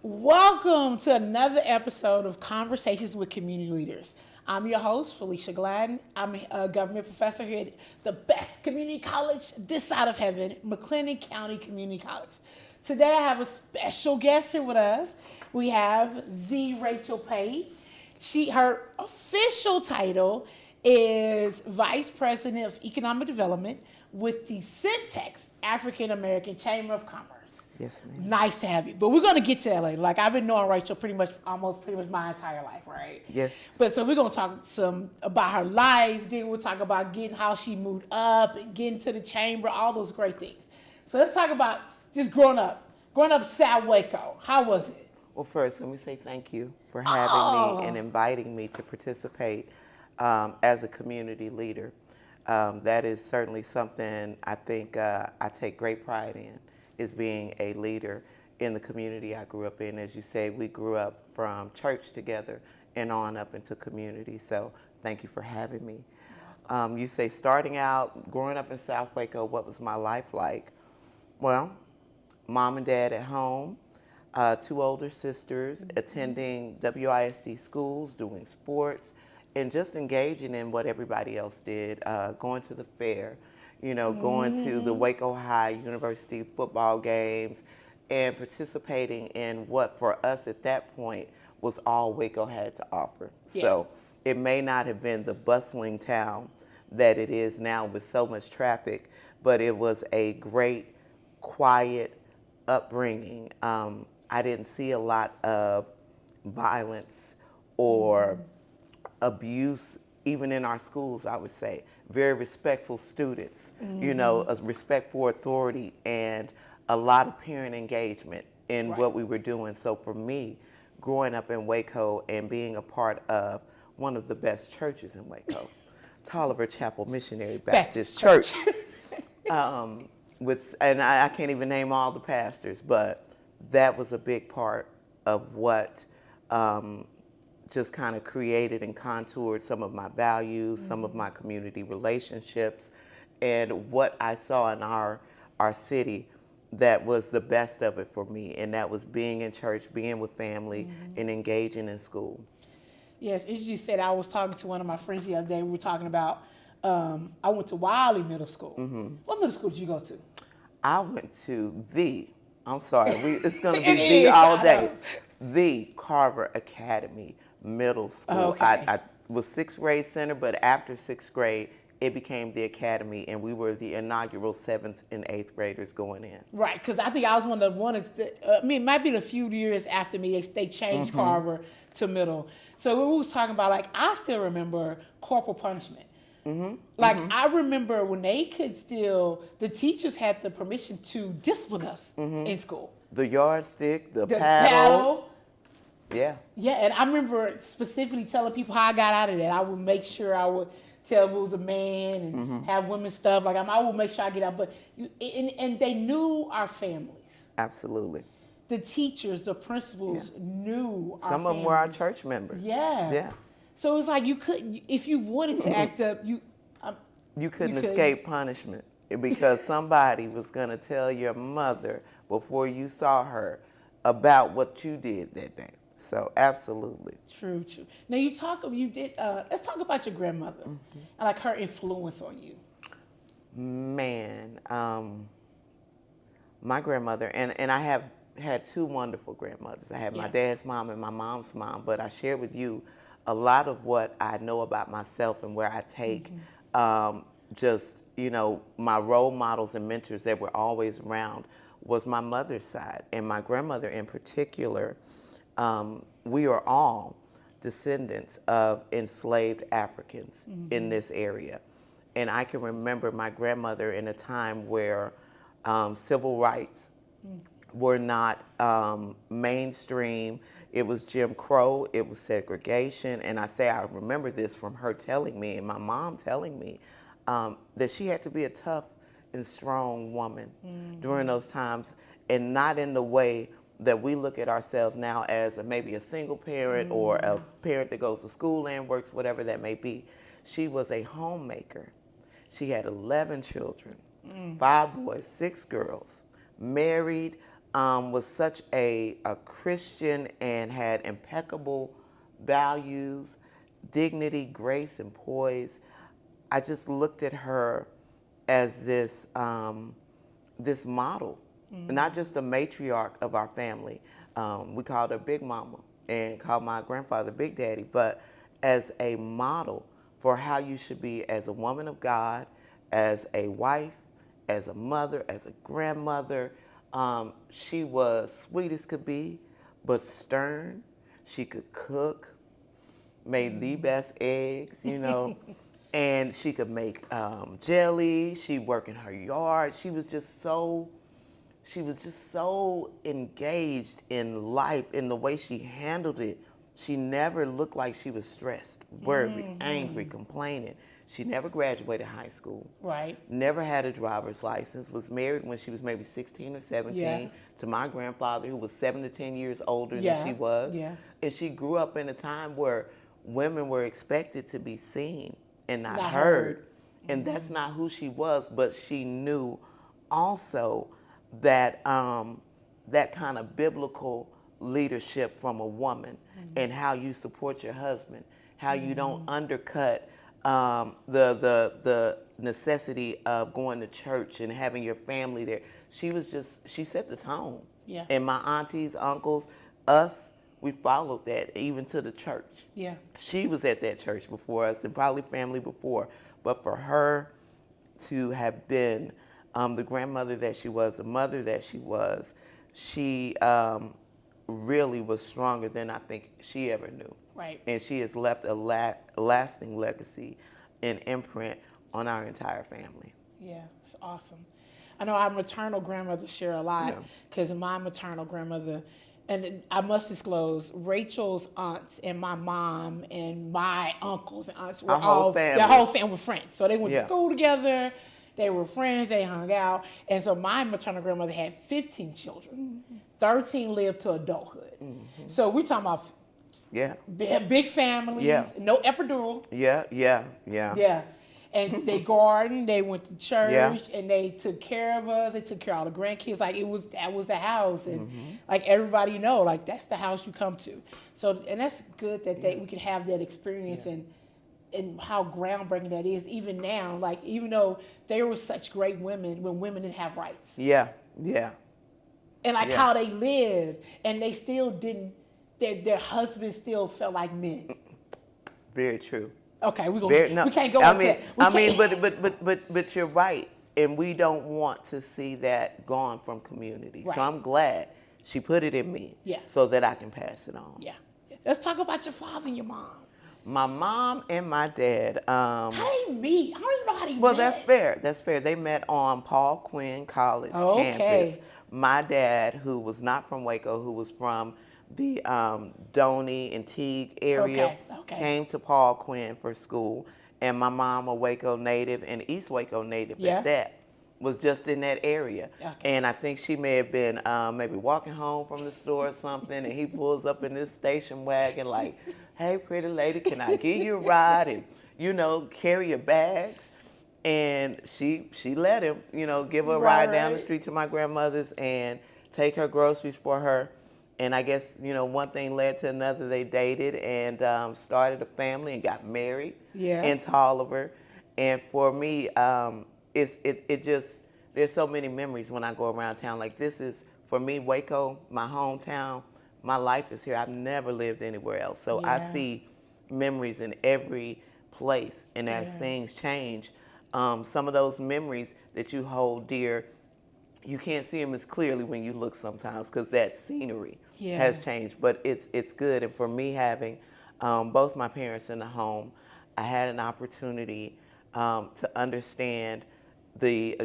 Welcome to another episode of Conversations with Community Leaders. I'm your host, Felicia Gladden. I'm a government professor here at the best community college this side of heaven, McLennan County Community College. Today I have a special guest here with us. We have the Rachel Pate. Her official title is Vice President of Economic Development with the Syntex African American Chamber of Commerce. Yes, ma'am. Nice to have you. But we're going to get to that later. Like, I've been knowing Rachel pretty much my entire life, right? Yes. But so we're going to talk some about her life. Then we'll talk about getting how she moved up and getting to the chamber, all those great things. So let's talk about just growing up South Waco. How was it? Well, first, let me say thank you for having me and inviting me to participate as a community leader. That is certainly something I think I take great pride in, is being a leader in the community I grew up in. As you say, we grew up from church together and on up into community. So thank you for having me. You say starting out, growing up in South Waco, what was my life like? Well, mom and dad at home, two older sisters, attending WISD schools, doing sports, and just engaging in what everybody else did, going to the fair, going to the Waco High University football games and participating in what for us at that point was all Waco had to offer. Yeah. So it may not have been the bustling town that it is now with so much traffic, but it was a great, quiet upbringing. I didn't see a lot of violence or abuse, even in our schools, I would say. Very respectful students, a respect for authority and a lot of parent engagement in what we were doing. So for me, growing up in Waco and being a part of one of the best churches in Waco, Tolliver Chapel Missionary Baptist Church, and I can't even name all the pastors, but that was a big part of what just kind of created and contoured some of my values, some of my community relationships, and what I saw in our city that was the best of it for me, and that was being in church, being with family, and engaging in school. Yes, as you said, I was talking to one of my friends the other day. We were talking about, I went to Wiley Middle School. What middle school did you go to? I went to it's going to be the all day, the Carver Academy Middle School. Okay. I was sixth grade center, but after sixth grade, it became the academy, and we were the inaugural 7th and 8th graders going in. Right, because I think I was one of it might be a few years after me, they changed Carver to middle. So we was talking about, like, I still remember corporal punishment. I remember when they could the teachers had the permission to discipline us in school. The yardstick, the paddle. Yeah. Yeah, and I remember specifically telling people how I got out of that. I would make sure I would tell if it was a man and have women stuff. Like, I would make sure I get out. But and they knew our families. Absolutely. The teachers, the principals knew our Some of them were our church members. Yeah. Yeah. So it was like you couldn't, if you wanted to act up, you couldn't escape punishment because somebody was going to tell your mother before you saw her about what you did that day. So absolutely. True. Now let's talk about your grandmother and like her influence on you. Man, my grandmother, and I have had two wonderful grandmothers. I had my dad's mom and my mom's mom, but I shared with you a lot of what I know about myself and where I take my role models and mentors that were always around was my mother's side. And my grandmother in particular, we are all descendants of enslaved Africans in this area. And I can remember my grandmother in a time where civil rights were not mainstream. It was Jim Crow, it was segregation. And I remember this from her telling me and my mom telling me that she had to be a tough and strong woman during those times, and not in the way that we look at ourselves now as maybe a single parent or a parent that goes to school and works, whatever that may be. She was a homemaker. She had 11 children, 5 boys, 6 girls, married, was such a Christian and had impeccable values, dignity, grace, and poise. I just looked at her as this model, not just a matriarch of our family. We called her Big Mama and called my grandfather Big Daddy, but as a model for how you should be as a woman of God, as a wife, as a mother, as a grandmother. She was sweet as could be, but stern. She could cook, made the best eggs, and she could make jelly. She worked in her yard. She was just so engaged in life in the way she handled it. She never looked like she was stressed, worried, angry, complaining. She never graduated high school. Right. Never had a driver's license. Was married when she was maybe 16 or 17 to my grandfather, who was 7 to 10 years older than she was. Yeah. And she grew up in a time where women were expected to be seen and not heard. And that's not who she was, but she knew also that that kind of biblical leadership from a woman and how you support your husband, how you don't undercut the necessity of going to church and having your family there. She set the tone. Yeah. And my aunties, uncles, us, we followed that even to the church. Yeah. She was at that church before us and probably family before. But for her to have been the grandmother that she was, the mother that she was, she really was stronger than I think she ever knew. Right. And she has left a lasting legacy and imprint on our entire family. Yeah, it's awesome. I know our maternal grandmother share a lot because my maternal grandmother, and I must disclose, Rachel's aunts and my mom and my uncles and aunts were Our whole family. The whole family were friends. So they went to Yeah. school together. They were friends. They hung out. And so my maternal grandmother had 15 children. 13 lived to adulthood. So we're talking about big families, no epidural. Yeah. And they gardened, they went to church, and they took care of us. They took care of all the grandkids. Like that was the house, and like everybody know, like that's the house you come to. So, and that's good that we could have that experience and how groundbreaking that is. Even now, like even though they were such great women, when women didn't have rights. Yeah. And like how they lived, and they still didn't. Their husbands still felt like men. Very true. Okay, we can't go into that. But you're right, and we don't want to see that gone from community. Right. So I'm glad she put it in me, so that I can pass it on. Yeah. Let's talk about your father and your mom. My mom and my dad. How did they meet? I don't even know how they met. Well, that's fair. They met on Paul Quinn College campus. My dad, who was not from Waco, who was from the Doney and Teague area, came to Paul Quinn for school. And my mom, a Waco native and East Waco native at that, was just in that area. And I think she may have been maybe walking home from the store or something, and he pulls up in this station wagon like, hey, pretty lady, can I give you a ride and, carry your bags? And she let him, give her a ride down the street to my grandmother's and take her groceries for her. And I guess, one thing led to another. They dated and started a family and got married in Tolliver. And for me, there's so many memories when I go around town. Like this is, for me, Waco, my hometown, my life is here. I've never lived anywhere else. So I see memories in every place. And as things change, some of those memories that you hold dear, you can't see them as clearly when you look sometimes because that scenery has changed. But it's good. And for me, having both my parents in the home, I had an opportunity to understand the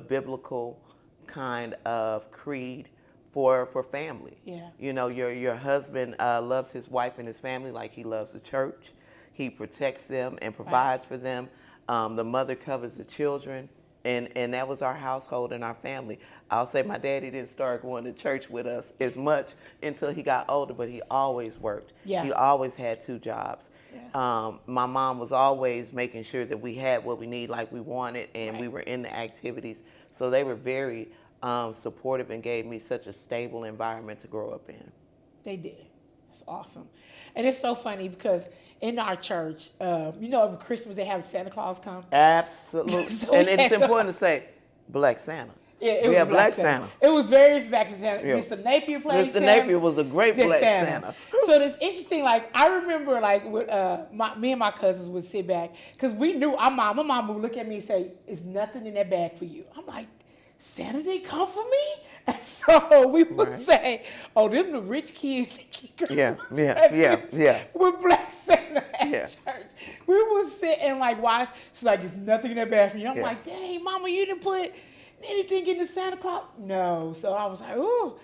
biblical kind of creed for family. Your husband loves his wife and his family like he loves the church. He protects them and provides for them. The mother covers the children. And that was our household and our family. I'll say my daddy didn't start going to church with us as much until he got older, but he always worked. He always had 2 jobs. My mom was always making sure that we had what we need like we wanted, and we were in the activities. So they were very supportive and gave me such a stable environment to grow up in. They did. That's awesome. And it's so funny because in our church, over Christmas they have Santa Claus come. Absolutely. So and we it's had important to say Black Santa. Yeah, it we was have Black Santa. It was various Black Santa. Yeah. Mr. Napier played Mr. Santa. Napier was a great Black Santa. So it's interesting. Like I remember, like with me and my cousins would sit back because we knew my mom would look at me and say, "It's nothing in that bag for you." I'm like, "Santa didn't come for me," and so we would say, "Oh, them the rich kids that get Christmas yeah. with Black Santa at church." We would sit and like watch. She's like, "It's nothing in that bag for you." I'm like, "Dang, Mama, you didn't put anything in the Santa Claus?" No. So I was like, "Ooh."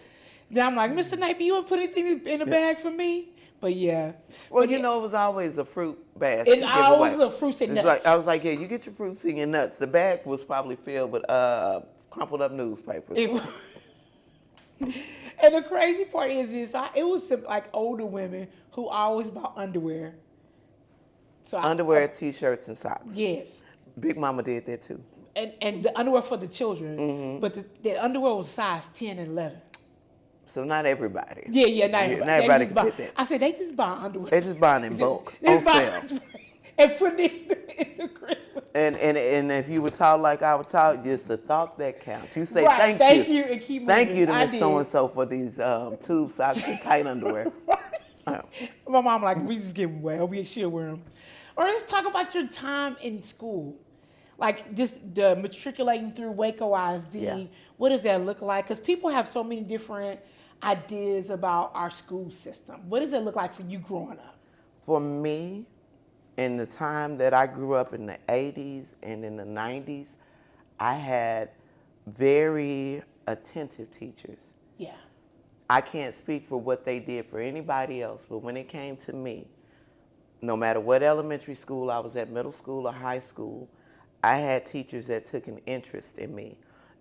Then I'm like, "Mr. Napier, you want to put anything in the bag for me?" But yeah. Well, but it was always a fruit basket. It's always a fruits and nuts. I was like, yeah, you get your fruits and your nuts. The bag was probably filled with crumpled up newspapers. And the crazy part is it was some, like older women who always bought underwear. So underwear, T-shirts, and socks. Yes. Big Mama did that too. And the underwear for the children, but the underwear was size 10 and 11. So not everybody. Yeah, not everybody. Not everybody could get that. I said, they just buy underwear. They just buy it in bulk, on sale. And put it in the Christmas. And if you were taught like I was taught, it's the thought that counts. You say right. thank you and keep moving. Thank you to Miss So-and-so for these tube socks and tight underwear. My mom like, we just give them away. She'll wear them. Or let's talk about your time in school. Like just the matriculating through Waco ISD. What does that look like? Because people have so many different ideas about our school system. What does it look like for you growing up? For me, in the time that I grew up in the 80s and in the 90s, I had very attentive teachers. Yeah. I can't speak for what they did for anybody else, but when it came to me, no matter what elementary school I was at, middle school or high school, I had teachers that took an interest in me.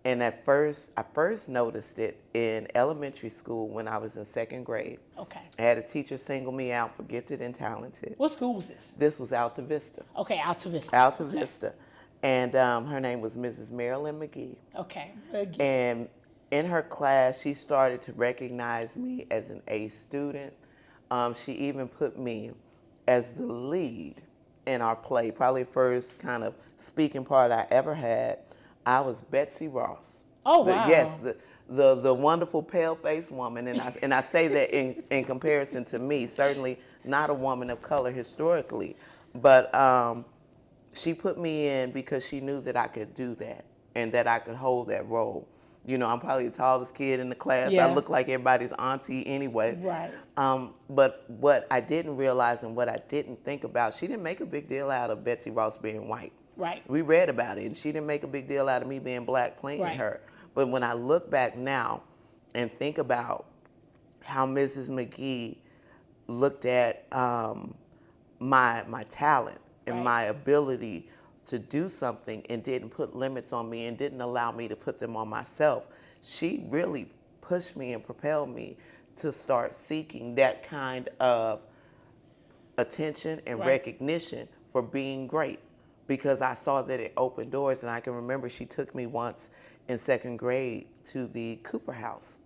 And I first noticed it in elementary school when I was in second grade. Okay. I had a teacher single me out for gifted and talented. What school was this? This was Alta Vista. Okay, Alta Vista. Alta Vista. And her name was Mrs. Marilyn McGee. Okay. And in her class, she started to recognize me as an A student. She even put me as the lead in our play, probably first kind of speaking part I ever had. I was Betsy Ross. Oh, wow. Yes, the wonderful pale-faced woman, and I say that in comparison to me, certainly not a woman of color historically, but she put me in because she knew that I could do that and that I could hold that role. I'm probably the tallest kid in the class. Yeah. I look like everybody's auntie anyway. Right. But what I didn't realize and what I didn't think about, she didn't make a big deal out of Betsy Ross being white. Right. We read about it, and she didn't make a big deal out of me being black playing her. But when I look back now and think about how Mrs. McGee looked at my talent and my ability to do something and didn't put limits on me and didn't allow me to put them on myself, she really pushed me and propelled me to start seeking that kind of attention and recognition for being great, because I saw that it opened doors. And I can remember she took me once in second grade to the Cooper House.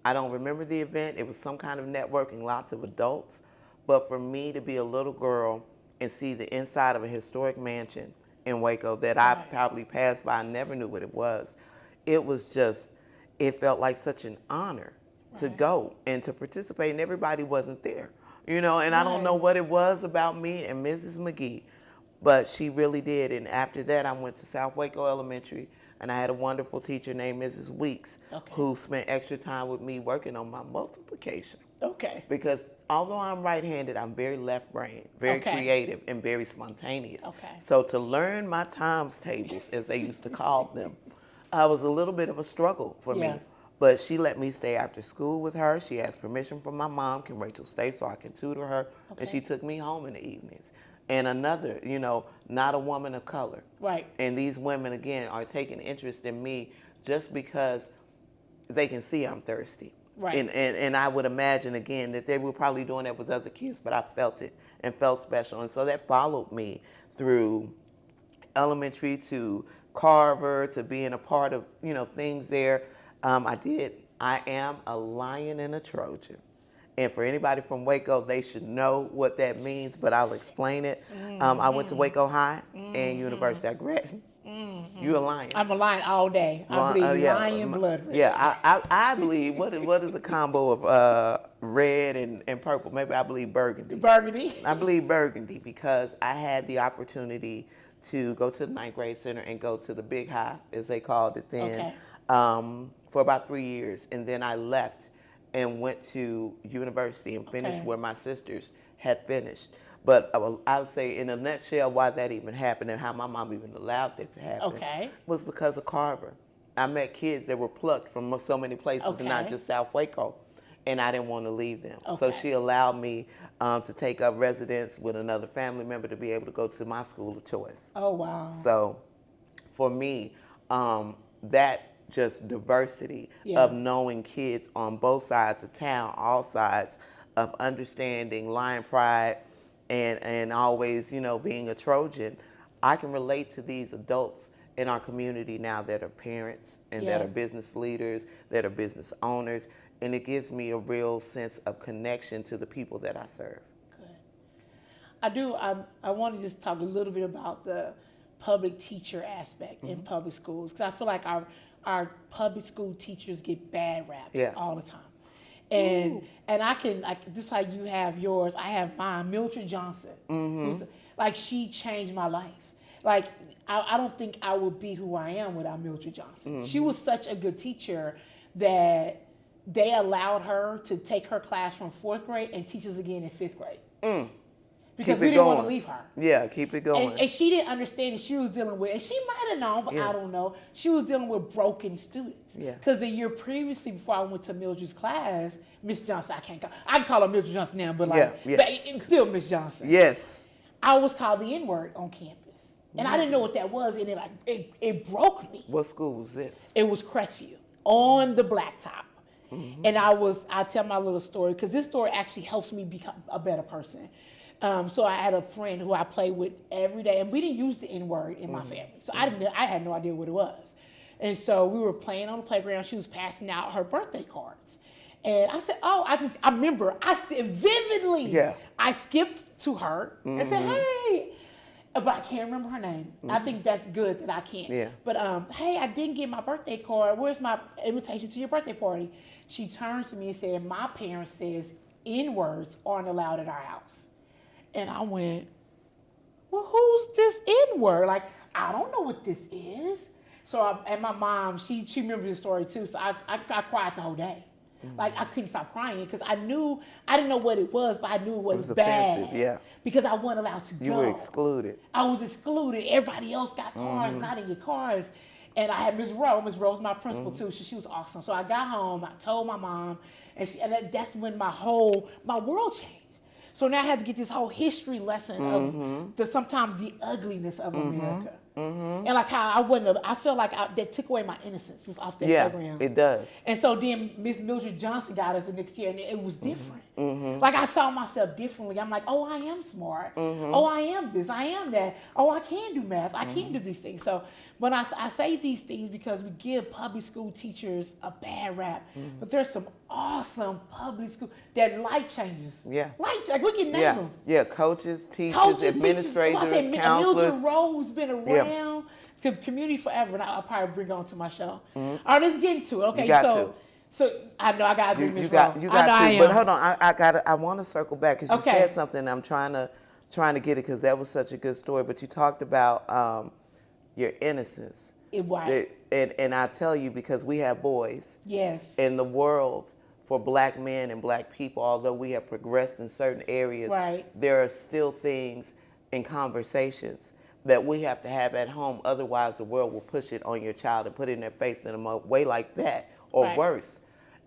I don't remember the event. It was some kind of networking, lots of adults. But for me to be a little girl and see the inside of a historic mansion in Waco that I probably passed by and never knew what it was, it felt like such an honor to go and to participate, and everybody wasn't there. And I don't know what it was about me and Mrs. McGee, but she really did. And after that, I went to South Waco Elementary, and I had a wonderful teacher named Mrs. Weeks, who spent extra time with me working on my multiplication. Okay. Because although I'm right-handed, I'm very left-brained, very creative, and very spontaneous. Okay. So to learn my times tables, as they used to call them, was a little bit of a struggle for me. But she let me stay after school with her. She asked permission from my mom, can Rachel stay so I can tutor her? And she took me home in the evenings. And another, not a woman of color. Right. And these women, again, are taking interest in me just because they can see I'm thirsty. Right. And I would imagine, again, that they were probably doing that with other kids, but I felt it and felt special. And so that followed me through elementary to Carver, to being a part of, things there. I did. I am a lion and a Trojan. And for anybody from Waco, they should know what that means, but I'll explain it. I went to Waco High and University. I graduated. You're a lion. I'm a lion all day. I believe lion blood. Yeah, I believe, what is a combo of red and purple? Maybe I believe burgundy. Burgundy. I believe burgundy because I had the opportunity to go to the 9th grade center and go to the Big High, as they called it then, for about 3 years. And then I left and went to university and finished where my sisters had finished. But I would say in a nutshell why that even happened and how my mom even allowed that to happen was because of Carver. I met kids that were plucked from so many places and not just South Waco, and I didn't want to leave them. So she allowed me to take up residence with another family member to be able to go to my school of choice. Oh, wow. So for me, that just diversity of knowing kids on both sides of town, all sides of understanding lion pride and always, you know, being a Trojan, I can relate to these adults in our community now that are parents and that are business leaders, that are business owners, and it gives me a real sense of connection to the people that I serve. Good. I do. I want to just talk a little bit about the public teacher aspect in public schools, because I feel like our public school teachers get bad raps all the time. And I can, like, just like you have yours, I have mine, Mildred Johnson. Who's, like, she changed my life. Like, I don't think I would be who I am without Mildred Johnson. She was such a good teacher that they allowed her to take her class from 4th grade and teach us again in 5th grade. Because we didn't want to leave her. Yeah, keep it going. And she didn't understand that she was dealing with, and she might have known, but I don't know, she was dealing with broken students. Because the year previously, before I went to Mildred's class, Miss Johnson, I can call her Mildred Johnson now, but but it's still Miss Johnson. Yes. I was called the N-word on campus. And I didn't know what that was, and it broke me. What school was this? It was Crestview, on the Blacktop. And I tell my little story, because this story actually helps me become a better person. So I had a friend who I played with every day, and we didn't use the N-word in my family. So I had no idea what it was. And so we were playing on the playground. She was passing out her birthday cards. And I said, I remember, vividly, I skipped to her and said, hey, but I can't remember her name. I think that's good that I can't. But, hey, I didn't get my birthday card. Where's my invitation to your birthday party? She turns to me and said, my parents says N-words aren't allowed at our house. And I went, well, who's this N-word? Like, I don't know what this is. So, and my mom, she remembers the story too. So I cried the whole day. Like, I couldn't stop crying because I didn't know what it was, but I knew it was bad. Offensive, because I wasn't allowed to go. You were excluded. I was excluded. Everybody else got cars, not in your cars. And I had Ms. Rowe. Ms. Rowe's my principal too. She was awesome. So I got home, I told my mom, and that's when my world changed. So now I had to get this whole history lesson of sometimes the ugliness of America. And like how I feel like that took away my innocence off that program. Yeah, it does. And so then Miss Mildred Johnson got us the next year, and it was different. Like, I saw myself differently. I'm like, oh, I am smart. Oh, I am this. I am that. Oh, I can do math. I can do these things. So when I say these things because we give public school teachers a bad rap, but there's some awesome public school that life changes. Yeah. Like we can name them. Yeah, coaches, teachers, administrators, counselors. Mildred Rowe's been around community forever, and I'll probably bring it on to my show. All right, let's get into it. Okay, so I know I gotta do Miss Rowe. You got to, but hold on, I want to circle back because you said something. I'm trying to get it because that was such a good story. But you talked about your innocence. And I tell you, because we have boys. Yes. In the world, for black men and black people, although we have progressed in certain areas, there are still things in conversations that we have to have at home. Otherwise, the world will push it on your child and put it in their face in a way like that or worse.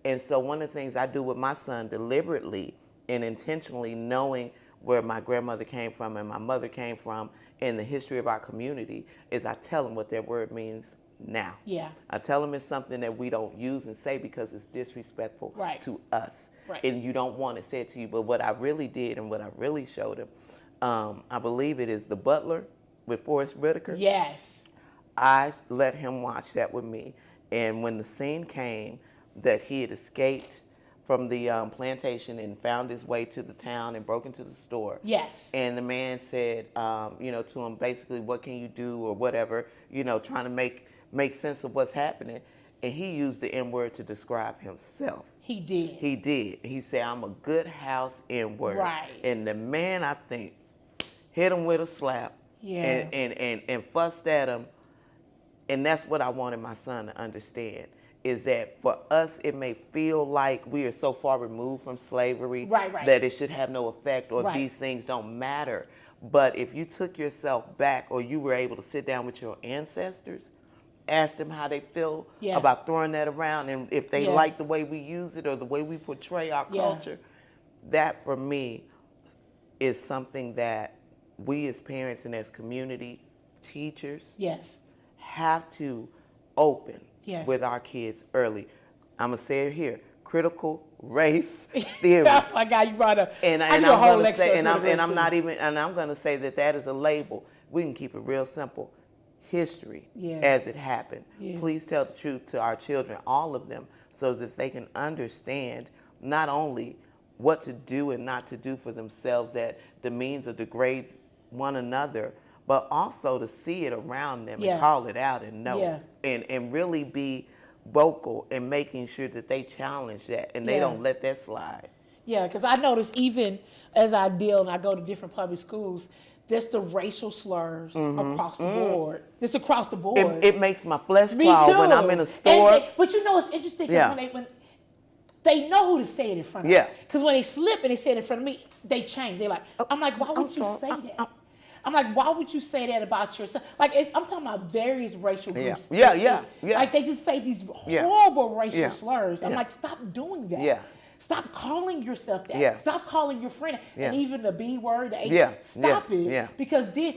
And so one of the things I do with my son deliberately and intentionally, knowing where my grandmother came from and my mother came from in the history of our community, is I tell them what that word means now. Yeah. I tell them it's something that we don't use and say because it's disrespectful to us. And you don't want to say it to you. But what I really did and what I really showed him, I believe it is The Butler with Forrest Whitaker. Yes. I let him watch that with me. And when the scene came that he had escaped from the plantation and found his way to the town and broke into the store. Yes. And the man said, to him, basically, what can you do or whatever, trying to make sense of what's happening. And he used the N-word to describe himself. He did. He did. He said, I'm a good house N-word. Right. And the man, I think, hit him with a slap. Yeah. And fussed at him. And that's what I wanted my son to understand, is that for us, it may feel like we are so far removed from slavery that it should have no effect or these things don't matter. But if you took yourself back or you were able to sit down with your ancestors, ask them how they feel about throwing that around, and if they like the way we use it or the way we portray our culture, that for me is something that we as parents and as community teachers have to open with our kids early. I'm gonna say it here: critical race theory. Oh my God, you brought up. And I'm gonna say, and I'm gonna say that is a label. We can keep it real simple. History as it happened. Please tell the truth to our children, all of them, so that they can understand not only what to do and not to do for themselves that demeans or degrades one another, but also to see it around them and call it out and know and really be vocal in making sure that they challenge that and they don't let that slide. Yeah, because I notice even as I deal and I go to different public schools, just the racial slurs across the board. It's across the board. It makes my flesh crawl when I'm in a store. But you know it's interesting because when they know who to say it in front of. Yeah. Because when they slip and they say it in front of me, they change. They're like, I'm like, why would you say that? I'm like, why would you say that about yourself? Like, I'm talking about various racial groups. Yeah. Like, they just say these horrible racial slurs. I'm like, stop doing that. Yeah. Stop calling yourself that. Yeah. Stop calling your friend. And even the B word, the H. Yeah. Stop it. Yeah. Because then,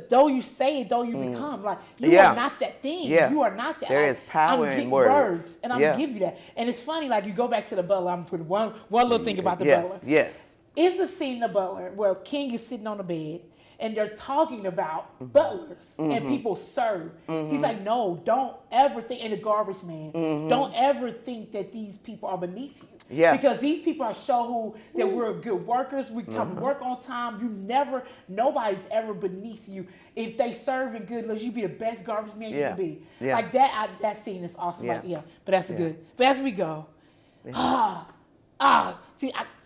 though you say it, though you become, like, you are not that thing. Yeah. You are not that. There is power in words. And I'm going to give you that. And it's funny, like, you go back to the Butler. I'm going to put one little thing about the Butler. Yes. It's a scene in the Butler where King is sitting on the bed and they're talking about butlers and people serve. He's like, no, don't ever think, and the garbage man, don't ever think that these people are beneath you. Yeah. Because these people are show that we're good workers. We come work on time. Nobody's ever beneath you. If they serve in good, you be the best garbage man you can be. Yeah. Like that scene is awesome. Yeah. Like, but that's good. But as we go,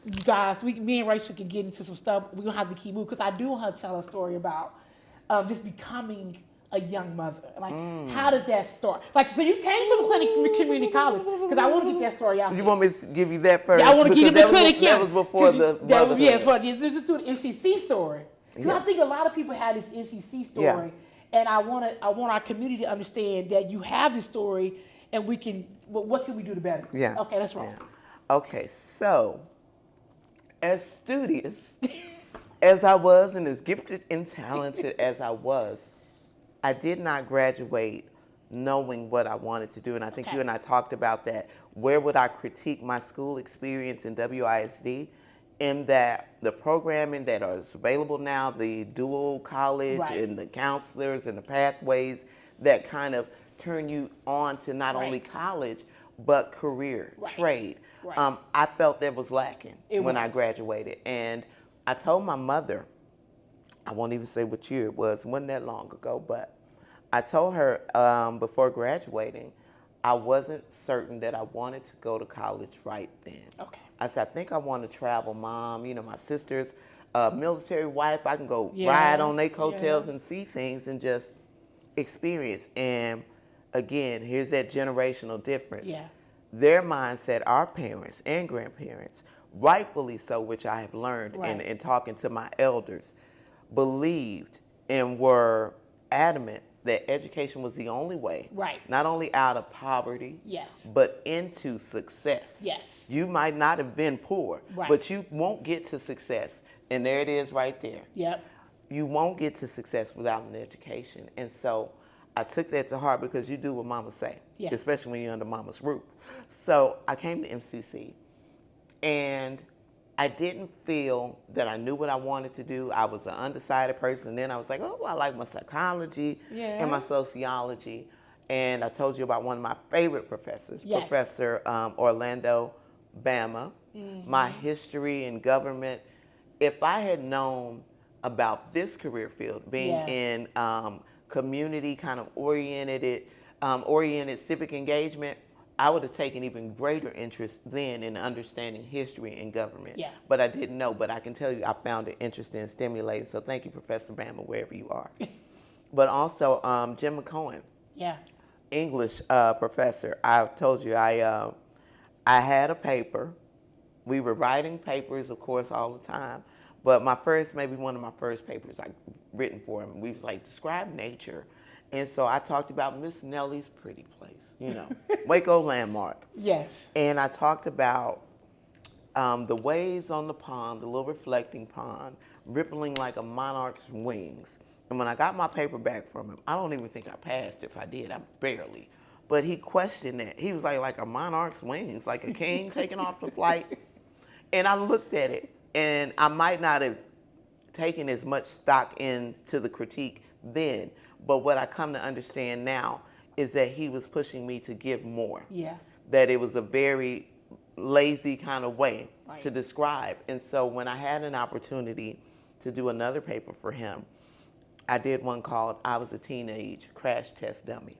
you guys, me and Rachel can get into some stuff. We're going to have to keep moving because I do want to tell a story about just becoming a young mother. Like, how did that start? Like, so you came to McLennan Community College because I want to get that story out there. You want me to give you that first? Yeah, I want to give you the McLennan. That was before the motherhood. This is to the MCC story. Because I think a lot of people have this MCC story, and I want our community to understand that you have this story, and we can. What can we do to better? Yeah. Okay, that's right. Yeah. Okay, so as studious as I was and as gifted and talented as I was, I did not graduate knowing what I wanted to do. And I think you and I talked about that. Where would I critique my school experience in WISD? In that the programming that is available now, the dual college and the counselors and the pathways that kind of turn you on to not only college, but career, trade. Right. I felt that was lacking when I graduated. And I told my mother, I won't even say what year it wasn't that long ago, but I told her before graduating, I wasn't certain that I wanted to go to college right then. Okay. I said, I think I want to travel, Mom. You know, my sister's military wife. I can go ride on their coattails and see things and just experience. And again, here's that generational difference. Yeah. Their mindset, our parents and grandparents, rightfully so, which I have learned in talking to my elders, believed and were adamant that education was the only way, not only out of poverty, but into success. Yes. You might not have been poor, but you won't get to success. And there it is right there. Yep. You won't get to success without an education. And so I took that to heart because you do what mama say, especially when you're under mama's roof. So I came to MCC and I didn't feel that I knew what I wanted to do. I was an undecided person. Then I was like, oh, I like my psychology and my sociology. And I told you about one of my favorite professors, Yes. Professor Orlando Bama. My history in government. If I had known about this career field, being in community kind of oriented civic engagement, I would have taken even greater interest then in understanding history and government. Yeah. But I didn't know. But I can tell you, I found it interesting and stimulating. So thank you, Professor Bama, wherever you are. But also Jim McCohen. Yeah. English professor. I told you I had a paper. We were writing papers, of course, all the time. But maybe one of my first papers I written for him, we was like, describe nature. And so I talked about Miss Nellie's pretty place, Waco landmark. Yes. And I talked about the waves on the pond, the little reflecting pond, rippling like a monarch's wings. And when I got my paper back from him, I don't even think I passed. If I did, I barely. But he questioned that. He was like a monarch's wings, like a king taking off the flight. And I looked at it, and I might not have taken as much stock into the critique then, but what I come to understand now is that he was pushing me to give more. Yeah. That it was a very lazy kind of way to describe. And so when I had an opportunity to do another paper for him, I did one called I Was a Teenage Crash Test Dummy.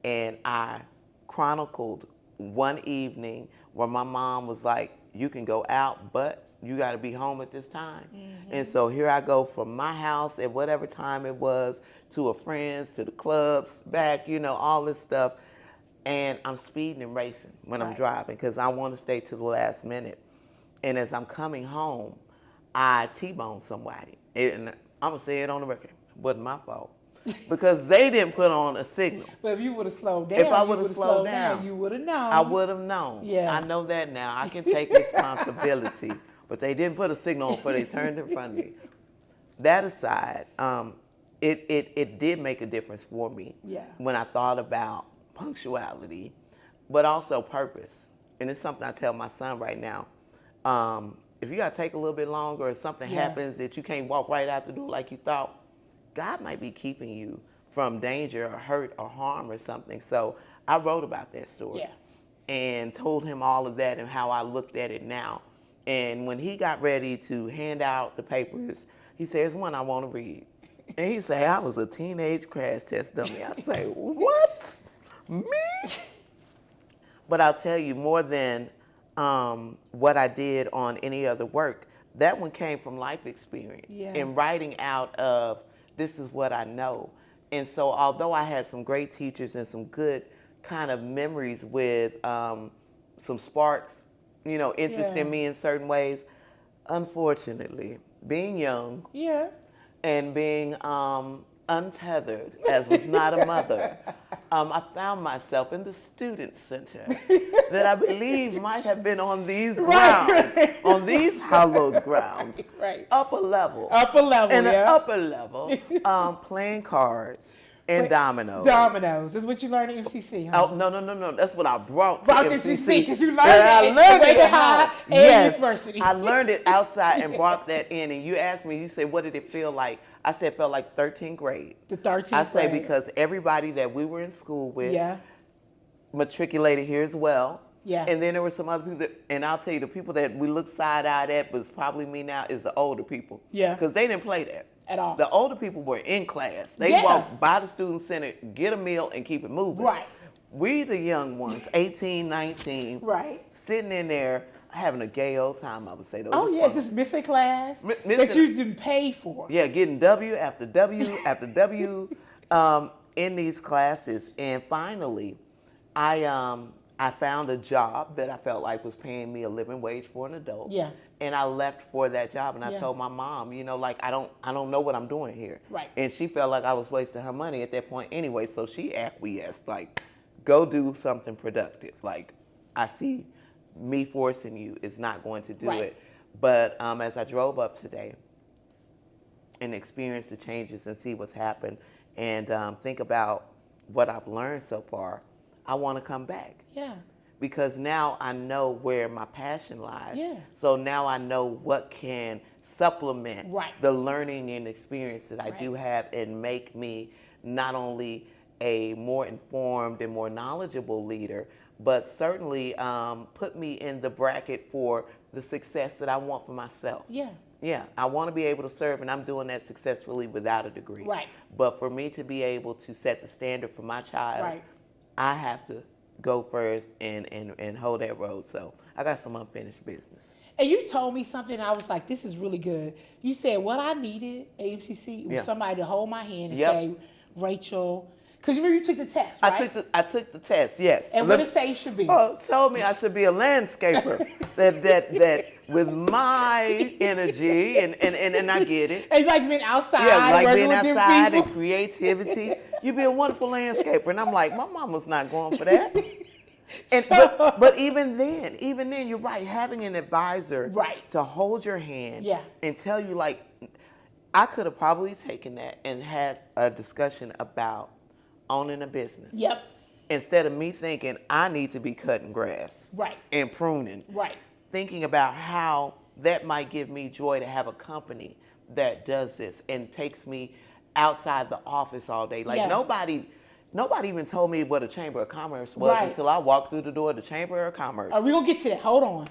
And I chronicled one evening where my mom was like, you can go out, but you got to be home at this time. And so here I go from my house at whatever time it was to a friend's, to the clubs, back, all this stuff. And I'm speeding and racing when I'm driving because I want to stay to the last minute. And as I'm coming home, I T-boned somebody. And I'm going to say it on the record. It wasn't my fault. Because they didn't put on a signal. But if you would have slowed down, if I would have slowed down, you would have known. I would have known. Yeah. I know that now. I can take responsibility. But they didn't put a signal on before they turned in front of me. That aside, it did make a difference for me when I thought about punctuality, but also purpose. And it's something I tell my son right now. If you got to take a little bit longer or something happens that you can't walk right out the door like you thought, God might be keeping you from danger or hurt or harm or something. So I wrote about that story and told him all of that and how I looked at it now. And when he got ready to hand out the papers, he said, there's one I want to read. And he said, I was a teenage crash test dummy. I say, what? Me? But I'll tell you, more than what I did on any other work, that one came from life experience and writing out of this is what I know. And so although I had some great teachers and some good kind of memories with some sparks, interest in me in certain ways, unfortunately, being young and being untethered, as was not a mother, I found myself in the student center that I believe might have been on these grounds, on these hallowed grounds, upper level, and an upper level, playing cards and dominoes. Dominoes. That's what you learned at MCC, huh? Oh, no. That's what I brought to MCC. Because you learned I learned it at high home. and university. I learned it outside and brought that in. And you asked me, you said, what did it feel like? I said, it felt like 13th grade. The 13th grade. I say because everybody that we were in school with matriculated here as well. Yeah. And then there were some other people and I'll tell you, the people that we look side-eyed at was probably me now is the older people. Yeah. Because they didn't play that. At all. The older people were in class. They walked by the student center, get a meal, and keep it moving. Right. We, the young ones, 18, 19, sitting in there having a gay old time, I would say. Just missing class that you didn't pay for. Yeah, getting W after W after W in these classes. And finally, I found a job that I felt like was paying me a living wage for an adult. Yeah. And I left for that job, and I told my mom, I don't know what I'm doing here. Right. And she felt like I was wasting her money at that point anyway, so she acquiesced, like, go do something productive. Like, I see me forcing you is not going to do it. But as I drove up today and experienced the changes and see what's happened and think about what I've learned so far, I want to come back. Yeah. Because now I know where my passion lies. Yeah. So now I know what can supplement the learning and experience that I do have and make me not only a more informed and more knowledgeable leader, but certainly put me in the bracket for the success that I want for myself. Yeah. Yeah, I want to be able to serve, and I'm doing that successfully without a degree. Right. But for me to be able to set the standard for my child, Right. I have to go first and hold that road. So I got some unfinished business. And you told me something, I was like, this is really good. You said what I needed at MCC was somebody to hold my hand and say, Rachel, because you remember you took the test, right? I took the test, yes. And what did it say you should be? Oh, told me I should be a landscaper. that with my energy and I get it. And like being outside, yeah, like working being with different outside people. and creativity. You'd be a wonderful landscaper. And I'm like, my mama's not going for that. And, but even then, you're right. Having an advisor to hold your hand and tell you, like, I could have probably taken that and had a discussion about owning a business. Yep. Instead of me thinking I need to be cutting grass. Right. And pruning. Right. Thinking about how that might give me joy to have a company that does this and takes me outside the office all day. Like nobody even told me what a Chamber of Commerce was until I walked through the door of the Chamber of Commerce. We're going to get to that. Hold on.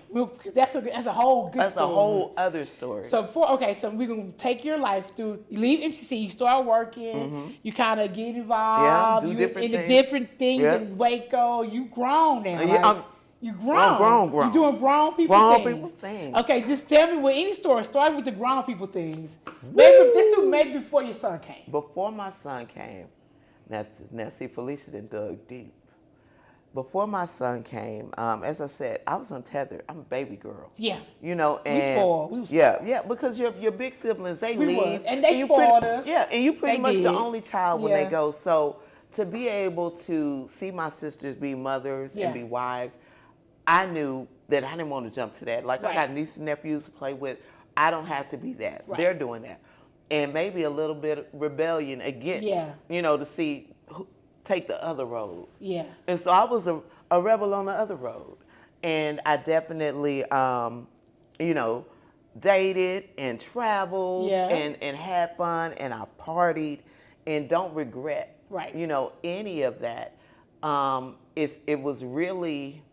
That's a whole good story. That's a whole other story. So so we're going to take your life through, you leave MCC, you start working, you kind of get involved. Do different things. Different things in Waco. You grown now. Yeah, you grown. I'm grown. You're doing grown people things. Grown people things. Okay, just tell me with any story. Start with the grown people things. Maybe before your son came. Before my son came. Now, see, Felicia done dug deep. Before my son came, as I said, I was untethered. I'm a baby girl. Yeah. You know, and we spoiled. Yeah, because your big siblings, they leave. And they spoiled us. Yeah, and you pretty much the only child when they go. So to be able to see my sisters be mothers and be wives, I knew that I didn't want to jump to that. Like, I got nieces and nephews to play with. I don't have to be that. Right. They're doing that. And maybe a little bit of rebellion against, to see take the other road. Yeah. And so I was a rebel on the other road. And I definitely, dated and traveled and had fun and I partied and don't regret, any of that. It was really,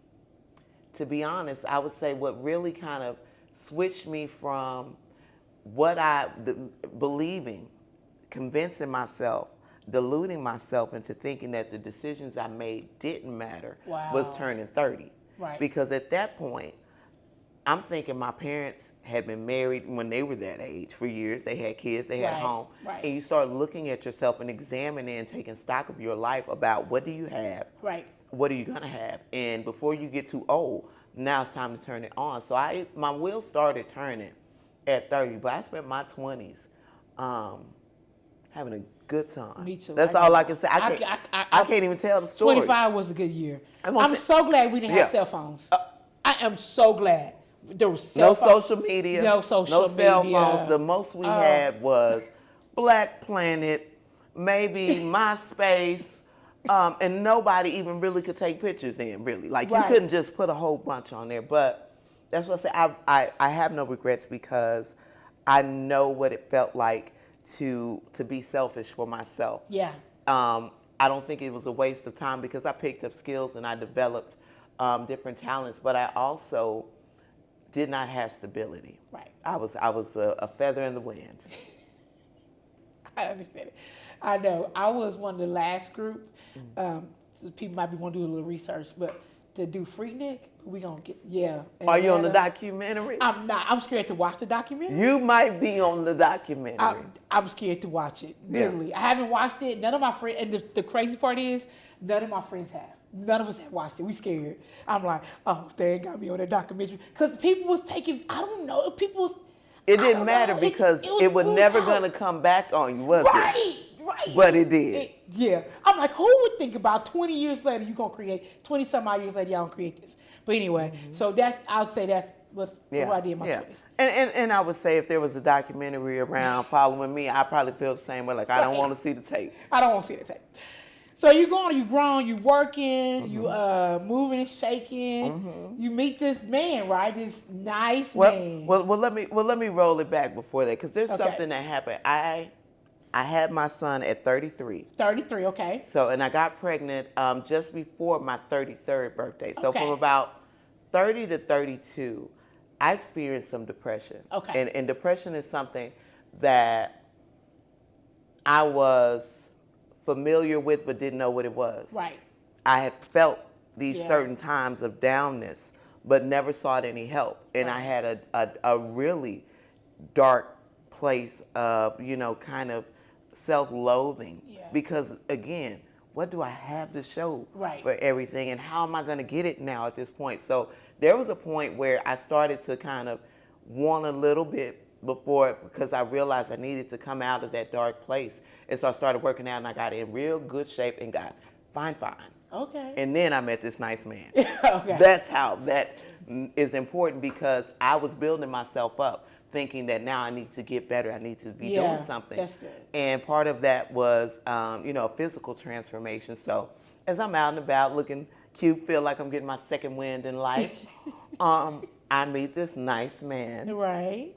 to be honest, I would say what really kind of switched me from what believing, convincing myself, deluding myself into thinking that the decisions I made didn't matter was turning 30. Right. Because at that point, I'm thinking my parents had been married when they were that age for years. They had kids, they had a home. Right. And you start looking at yourself and examining and taking stock of your life about what do you have? Right. What are you going to have? And before you get too old, now it's time to turn it on. So my wheels started turning at 30, but I spent my 20s having a good time. Me too. That's all I can say. I can't even tell the story. 25 was a good year. I'm so glad we didn't have cell phones. I am so glad. There was no social media. No cell phones. The most we had was Black Planet, maybe MySpace, and nobody even really could take pictures in, really. Like, you couldn't just put a whole bunch on there, but that's what I say. I have no regrets because I know what it felt like to be selfish for myself. Yeah. I don't think it was a waste of time because I picked up skills and I developed different talents, but I also did not have stability. Right. I was a feather in the wind. I understand it. I know. I was one of the last group. People might be want to do a little research, but to do Freaknik, we gonna get Are you on the documentary? I'm not. I'm scared to watch the documentary. You might be on the documentary. I'm scared to watch it. Literally, I haven't watched it. None of my friends. And the crazy part is, none of my friends have. None of us have watched it. We scared. I'm like, oh, they ain't got me on that documentary because people was taking. I don't know. People was. It didn't matter because it was never gonna come back on you, was it? Right. But it did. I'm like, who would think about 20 years later you're going to create, 20-some odd years later y'all going to create this. But anyway, so I would say that's what I did in my 20s. And I would say if there was a documentary around following me, I probably feel the same way. Like, I don't want to see the tape. I don't want to see the tape. So you grown, you working, you moving and shaking. You meet this man, right? This nice man. Well, let me roll it back before that because there's something that happened. I had my son at 33. 33, okay. So, and I got pregnant just before my 33rd birthday. So Okay. from about 30 to 32, I experienced some depression. Okay. And depression is something that I was familiar with but didn't know what it was. Right. I had felt these Yeah. certain times of downness but never sought any help. And I Right. had a really dark place of, you know, kind of self-loathing. Yeah. Because again, what do I have to show Right. for everything, and how am I going to get it now at this point? So there was a point where I started to kind of want a little bit before, because I realized I needed to come out of that dark place. And so I started working out, and I got in real good shape and got fine. Okay. And then I met this nice man. Okay. That's how that is important, because I was building myself up, thinking that now I need to get better. I need to be Yeah, doing something. that's good. And part of that was, you know, a physical transformation. So as I'm out and about looking cute, feel like I'm getting my second wind in life, I meet this nice man. Right.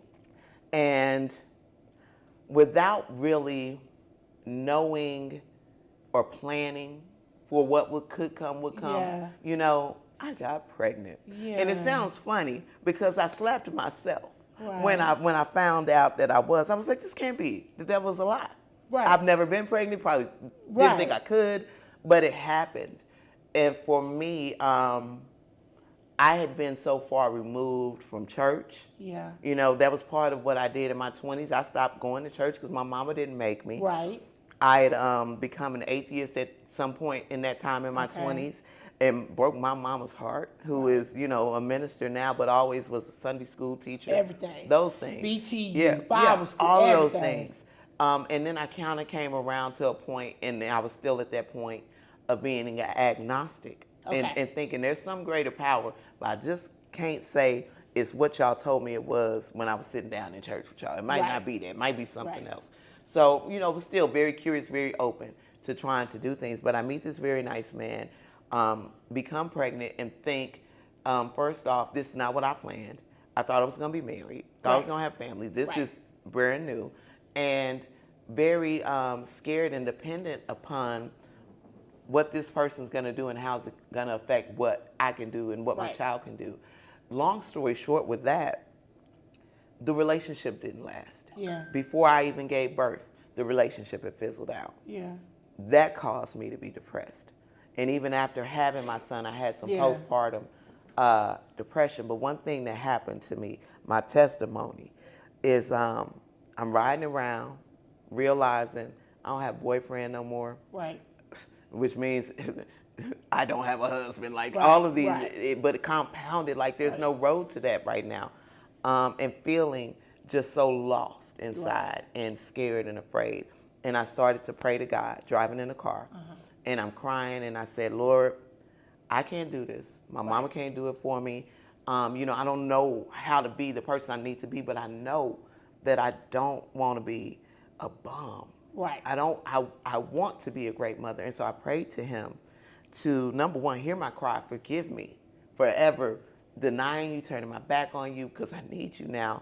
And without really knowing or planning for what could come, Yeah. you know, I got pregnant. Yeah. And it sounds funny because I slapped myself Right. when I found out that I was like, this can't be. The devil's a lie. Right. I've never been pregnant, probably Right. didn't think I could, but it happened. And for me, I had been so far removed from church. Yeah. You know, that was part of what I did in my 20s. I stopped going to church because my mama didn't make me. Right. I had become an atheist at some point in that time in my 20s, and broke my mama's heart, who is, you know, a minister now, but always was a Sunday school teacher. Everything. Those things. BTU, Bible school, all of those everything. things. And then I kind of came around to a point, and I was still at that point of being agnostic. Okay. And thinking there's some greater power, but I just can't say it's what y'all told me it was when I was sitting down in church with y'all. It might Right. not be that. It might be something Right. else. So, you know, but still very curious, very open to trying to do things. But I meet this very nice man, become pregnant, and think, first off, this is not what I planned. I thought I was going to be married. Thought I was Right. going to have family. This Right. is brand new. And very scared and dependent upon what this person's going to do and how it's going to affect what I can do and what my Right. child can do. Long story short with that, the relationship didn't last. Yeah. Before I even gave birth, the relationship had fizzled out. Yeah. That caused me to be depressed. And even after having my son, I had some Yeah. postpartum depression. But one thing that happened to me, my testimony, is I'm riding around realizing I don't have a boyfriend no more, Right. which means I don't have a husband. Like Right, all of these, right. but it compounded like there's Right. no road to that right now. And feeling just so lost inside and scared and afraid. And I started to pray to God, driving in the car. And I'm crying, and I said, Lord, I can't do this. My mama can't do it for me. You know, I don't know how to be the person I need to be, but I know that I don't want to be a bum. Right. I want to be a great mother. And so I prayed to him to, number one, hear my cry, forgive me for ever denying you, turning my back on you, because I need you now.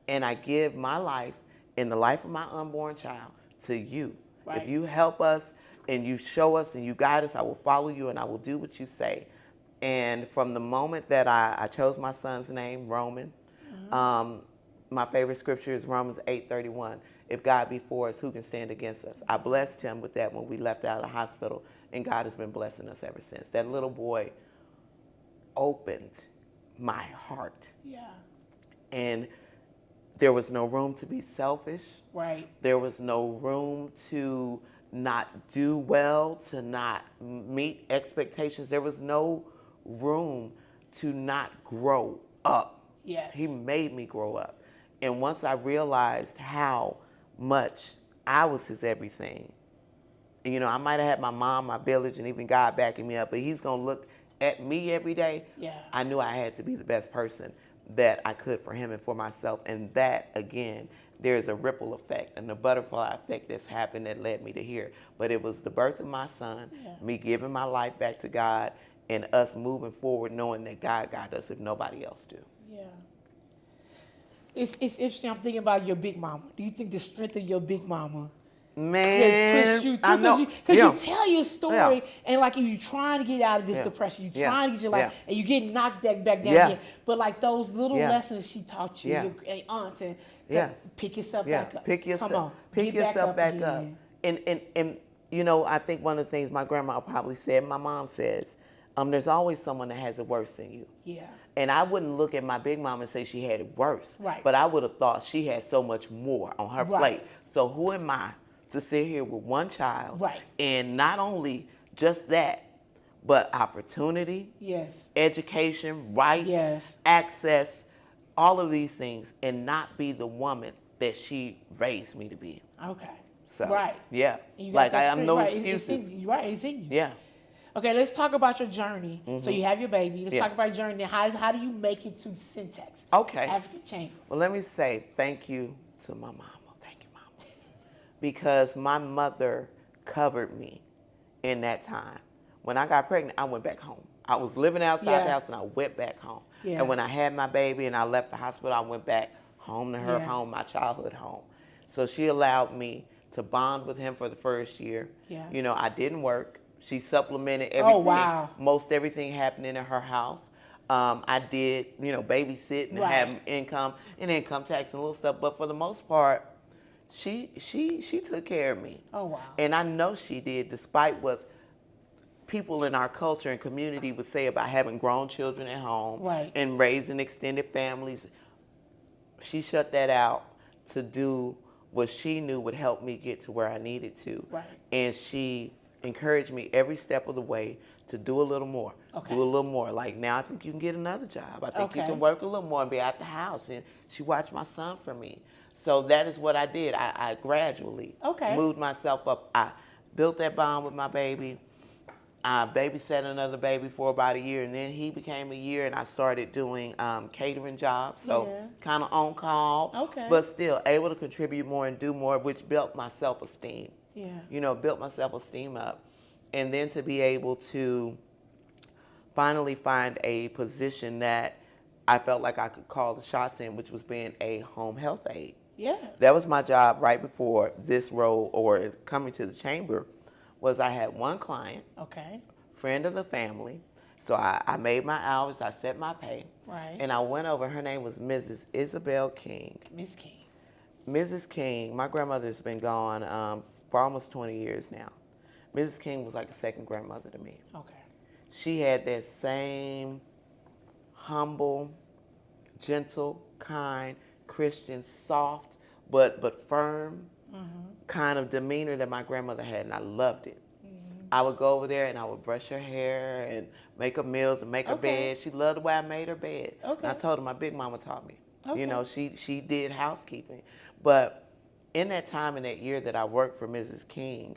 And I give my life and the life of my unborn child to you. Right. If you help us and you show us and you guide us, I will follow you and I will do what you say. And from the moment that I chose my son's name, Roman, my favorite scripture is Romans 8:31. If God be for us, who can stand against us? I blessed him with that when we left out of the hospital, and God has been blessing us ever since. That little boy opened my heart. Yeah. And there was no room to be selfish. Right. There was no room to not do well, to not meet expectations. There was no room to not grow up. Yes. He made me grow up. And once I realized how much I was his everything, you know, I might have had my mom, my village, and even God backing me up, but he's going to look at me every day. Yeah. I knew I had to be the best person that I could for him and for myself. And that, again, there's a ripple effect and the butterfly effect that's happened that led me to here. But it was the birth of my son, me giving my life back to God, and us moving forward knowing that God got us if nobody else do. Yeah. It's interesting. I'm thinking about your big mama. Do you think the strength of your big mama Man, just push you I through know. because Yeah. you tell your story Yeah. and like you trying to get out of this Yeah. depression, you Yeah. trying to get your life, Yeah. and you get knocked back down Yeah. again. But like those little Yeah. lessons she taught you, Yeah. your aunts, and Yeah. pick yourself Yeah. back up. Come on, Pick get back yourself up back up. again. And you know, I think one of the things my grandma probably said, my mom says, there's always someone that has it worse than you. Yeah. And I wouldn't look at my big mom and say she had it worse. Right. But I would have thought she had so much more on her Right. plate. So who am I to sit here with one child? Right. And not only just that, but opportunity, Yes. education, rights, Yes. access, all of these things, and not be the woman that she raised me to be. Okay. So, right. yeah. You got Like, that I have spirit. no Right. excuses. Right. It's in you. Yeah. Okay, let's talk about your journey. So you have your baby. Let's Yeah. talk about your journey. How do you make it to Syntax? Okay. African Chamber. Well, let me say thank you to my mama. Thank you, mama. Because my mother covered me in that time. When I got pregnant, I went back home. I was living outside the house and I went back home. Yeah. And when I had my baby and I left the hospital, I went back home to her Yeah. home, my childhood home. So she allowed me to bond with him for the first year. Yeah. You know, I didn't work. She supplemented everything. Oh, wow. Most everything happening in her house. I did, you know, babysit and Right. have income tax and little stuff. But for the most part, she took care of me. Oh, wow. And I know she did, despite what people in our culture and community would say about having grown children at home Right. and raising extended families. She shut that out to do what she knew would help me get to where I needed to. Right. And she encouraged me every step of the way to do a little more. Okay. Do a little more. Like, now I think you can get another job. I think you Okay. can work a little more and be at the house. And she watched my son for me. So that is what I did. I gradually Okay. moved myself up. I built that bond with my baby. I babysat another baby for about a year, and then he became a year, and I started doing catering jobs, so Yeah. kind of on call, Okay. but still able to contribute more and do more, which built my self-esteem. Yeah. You know, built my self-esteem up. And then to be able to finally find a position that I felt like I could call the shots in, which was being a home health aide. Yeah. That was my job right before this role or coming to the chamber. Was I had one client, Okay. friend of the family. So I made my hours, I set my pay. Right. And I went over, her name was Mrs. Isabel King. Miss King. Mrs. King, my grandmother's been gone for almost 20 years now. Mrs. King was like a second grandmother to me. Okay. She had that same humble, gentle, kind, Christian, soft, but firm kind of demeanor that my grandmother had, and I loved it. I would go over there and I would brush her hair and make her meals and make her Okay. bed. She loved the way I made her bed. Okay. And I told her my big mama taught me. Okay. You know, she did housekeeping. But in that time, in that year that I worked for Mrs. King,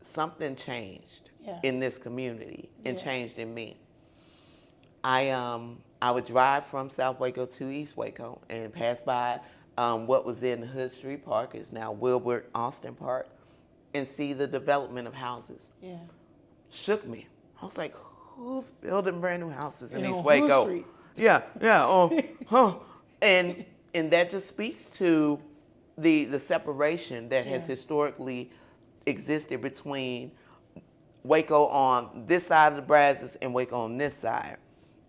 something changed Yeah. in this community and Yeah. changed in me. I would drive from South Waco to East Waco and pass by what was in Hood Street Park, is now Wilbur Austin Park, and see the development of houses. Yeah. Shook me. I was like, who's building brand new houses in And East on Waco? Hood Street. Yeah, and that just speaks to the separation that has Yeah. historically existed between Waco on this side of the Brazos and Waco on this side.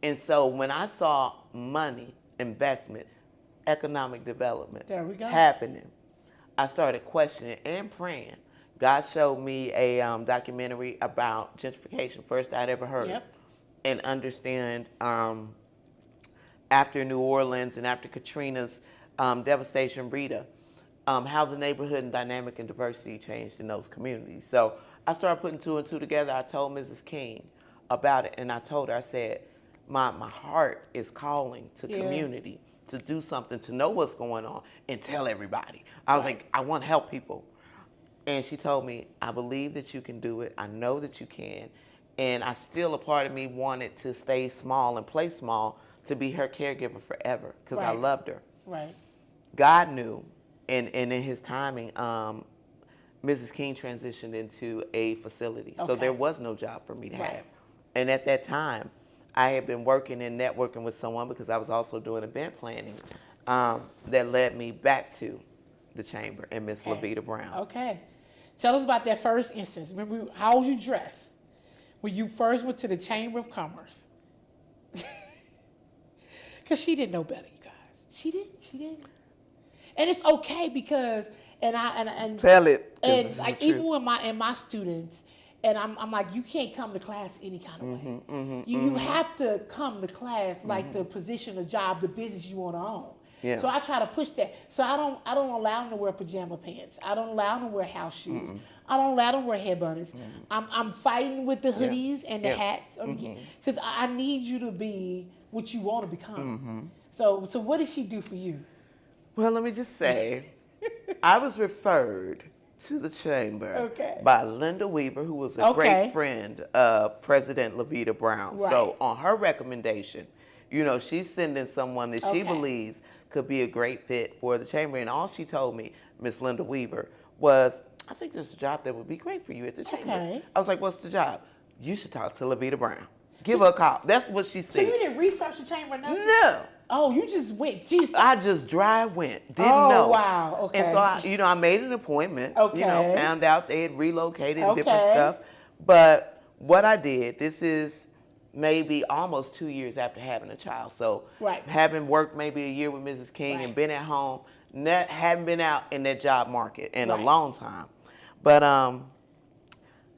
And so when I saw money, investment, economic development There we go. happening, I started questioning and praying. God showed me a documentary about gentrification, first I'd ever heard, Yep. and understand after New Orleans and after Katrina's devastation, Rita, how the neighborhood and dynamic and diversity changed in those communities. So I started putting two and two together. I told Mrs. King about it, and I told her, I said, my heart is calling to Yeah. community to do something, to know what's going on, and tell everybody. I was like, I want to help people. And she told me, I believe that you can do it. I know that you can. And I still, a part of me wanted to stay small and play small to be her caregiver forever because I Right. loved her. Right. God knew, and in his timing, Mrs. King transitioned into a facility. So Okay. there was no job for me to Right. have. And at that time, I had been working and networking with someone because I was also doing event planning that led me back to the chamber and Miss Okay. Levita Brown. Okay. Tell us about that first instance. Remember, how was you dressed when you first went to the Chamber of Commerce? Because she didn't know better, you guys. She didn't. And it's okay because, and Tell it. 'Cause and this is like the even truth. with my students, and I'm like, you can't come to class any kind of way. You have to come to class like the position, the job, the business you want to own. Yeah. So I try to push that. So I don't allow them to wear pajama pants. I don't allow them to wear house shoes. I don't allow them to wear headbandits. I'm fighting with the hoodies and the hats because I need you to be what you want to become. So what did she do for you? Well, let me just say, I was referred to the chamber Okay. by Linda Weaver, who was a great friend of President Levita Brown. Right. So on her recommendation, you know, she's sending someone that she believes could be a great fit for the chamber. And all she told me, Miss Linda Weaver, was, I think there's a job that would be great for you at the chamber. Okay. I was like, what's the job? You should talk to Levita Brown. Give her a call. That's what she said. So you didn't research the chamber or nothing? No. Oh, you just went. Jeez. I just dry went. Didn't Oh, know. wow. Okay. And so I made an appointment. Okay. You know, found out they had relocated and different Okay. stuff. But what I did, this is maybe almost 2 years after having a child. So having worked maybe a year with Mrs. King and been at home, hadn't been out in that job market in a long time. But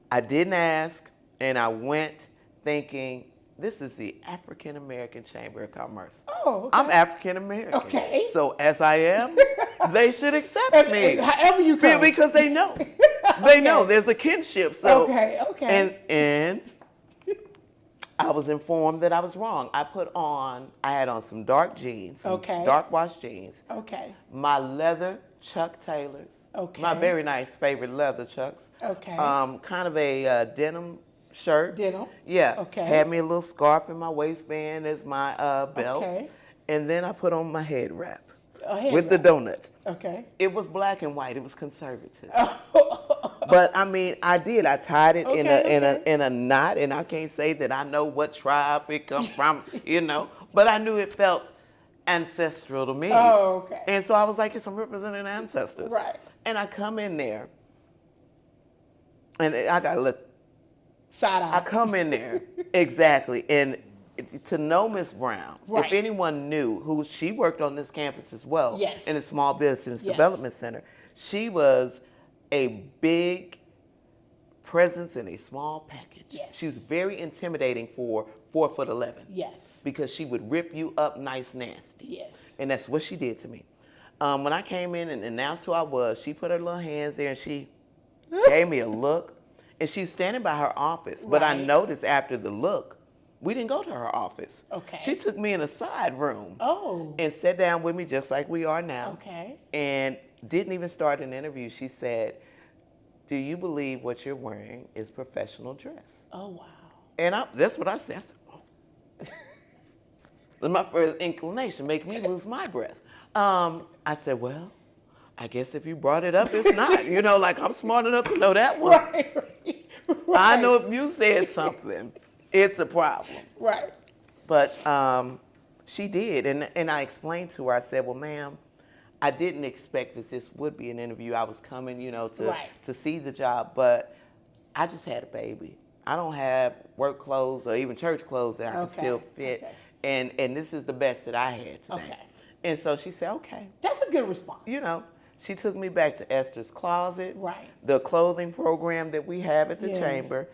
I didn't ask, and I went thinking, this is the African American Chamber of Commerce. Oh, okay. I'm African American. Okay. So as I am, they should accept me. However you come. Because they know. They know there's a kinship. So Okay. And I was informed that I was wrong. I had on some dark jeans, some dark wash jeans. Okay. My leather Chuck Taylors. Okay. My very nice favorite leather Chucks. Okay. Kind of a denim shirt. Denim. Yeah. Okay. Had me a little scarf in my waistband as my belt. Okay. And then I put on my head wrap With the donuts. Okay. It was black and white. It was conservative. But I mean, I did. I tied it in a knot, and I can't say that I know what tribe it comes from, you know. But I knew it felt ancestral to me. Oh, okay. And so I was like, yes, I'm representing ancestors. Right. And I come in there, and I got to let side eye. I come in there exactly, and to know Miss Brown, if anyone knew who she worked on this campus as well, in the Small Business Development Center, she was a big presence in a small package. Yes. She was very intimidating for 4'11". Yes. Because she would rip you up nice nasty. Yes. And that's what she did to me. When I came in and announced who I was, she put her little hands there and she gave me a look. And she's standing by her office. But I noticed after the look, we didn't go to her office. Okay. She took me in a side room. Oh. And sat down with me just like we are now. Okay. And didn't even start an interview. She said, do you believe what you're wearing is professional dress? Oh, wow. And that's what I said. I said, oh. My first inclination make me lose my breath. I said, well, I guess if you brought it up, it's not. You know, like I'm smart enough to know that one. Right. I know if you said something, it's a problem. Right. But she did, and I explained to her, I said, well, ma'am, I didn't expect that this would be an interview. I was coming, you know, to see the job, but I just had a baby. I don't have work clothes or even church clothes that I can still fit, and this is the best that I had today. Okay. And so she said, okay. That's a good response. You know, she took me back to Esther's Closet, the clothing program that we have at the chamber,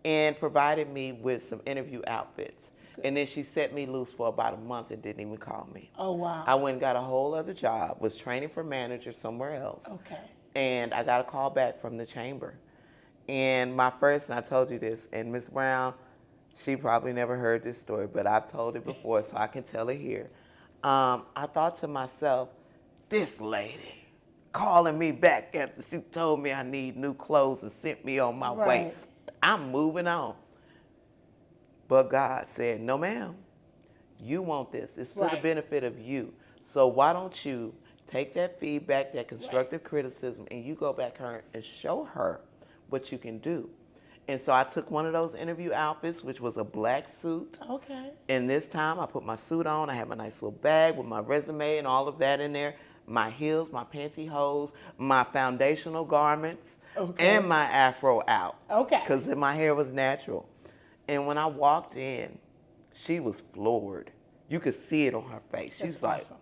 and provided me with some interview outfits. Good. And then she set me loose for about a month and didn't even call me. Oh, wow. I went and got a whole other job, was training for manager somewhere else. Okay. And I got a call back from the chamber. And my first, and I told you this, and Miss Brown, she probably never heard this story, but I've told it before, so I can tell it here. I thought to myself, this lady calling me back after she told me I need new clothes and sent me on my way. I'm moving on. But God said, no, ma'am, you want this. It's for the benefit of you. So why don't you take that feedback, that constructive criticism, and you go back her and show her what you can do. And so I took one of those interview outfits, which was a black suit. Okay. And this time I put my suit on. I had my nice little bag with my resume and all of that in there. my heels, my pantyhose, my foundational garments, Okay. and my afro out. Okay. Because my hair was natural. And when I walked in, she was floored. You could see it on her face. She's like, awesome.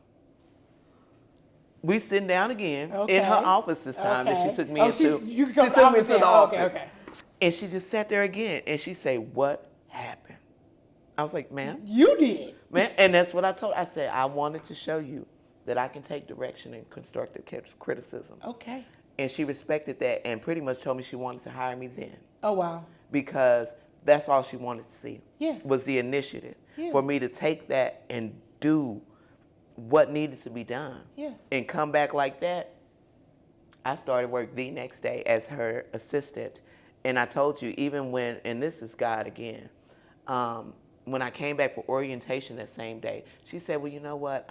we sitting down again Okay. in her office this time that she took me into. She took me to the office. Okay. And she just sat there again, and she said, what happened? I was like, ma'am. You did. Man, and that's what I told her. I said, I wanted to show you that I can take direction and constructive criticism. Okay. And she respected that and pretty much told me she wanted to hire me then. Oh, wow. Because that's all she wanted to see. Yeah. Was the initiative. Yeah. For me to take that and do what needed to be done. Yeah. And come back like that. I started work the next day as her assistant. And I told you, even when, and this is God again, when I came back for orientation that same day, she said, well, you know what?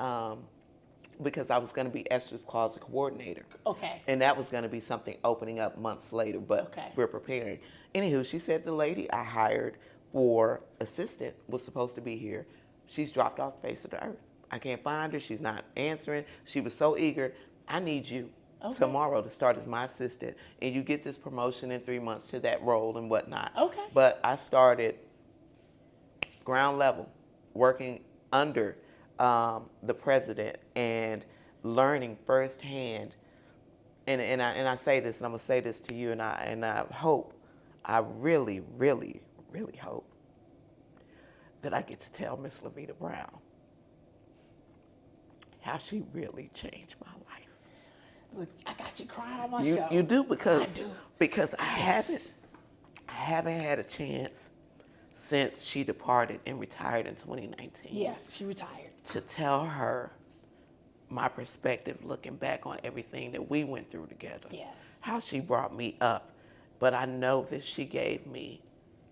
Because I was going to be Esther's closet coordinator. Okay. And that was going to be something opening up months later, but we're preparing. Anywho, she said the lady I hired for assistant was supposed to be here. She's dropped off the face of the earth. I can't find her. She's not answering. She was so eager. I need you tomorrow to start as my assistant. And you get this promotion in 3 months to that role and whatnot. Okay. But I started ground level, working under the president and learning firsthand. And I say this, and I'm gonna say this to you, and I hope, I really, really, really hope that I get to tell Miss Lavita Brown how she really changed my life. Look, I got you crying on my show. You do because I do. Because I haven't had a chance since she departed and retired in 2019. Yeah, she retired. To tell her my perspective looking back on everything that we went through together. Yes. How she brought me up. But I know that she gave me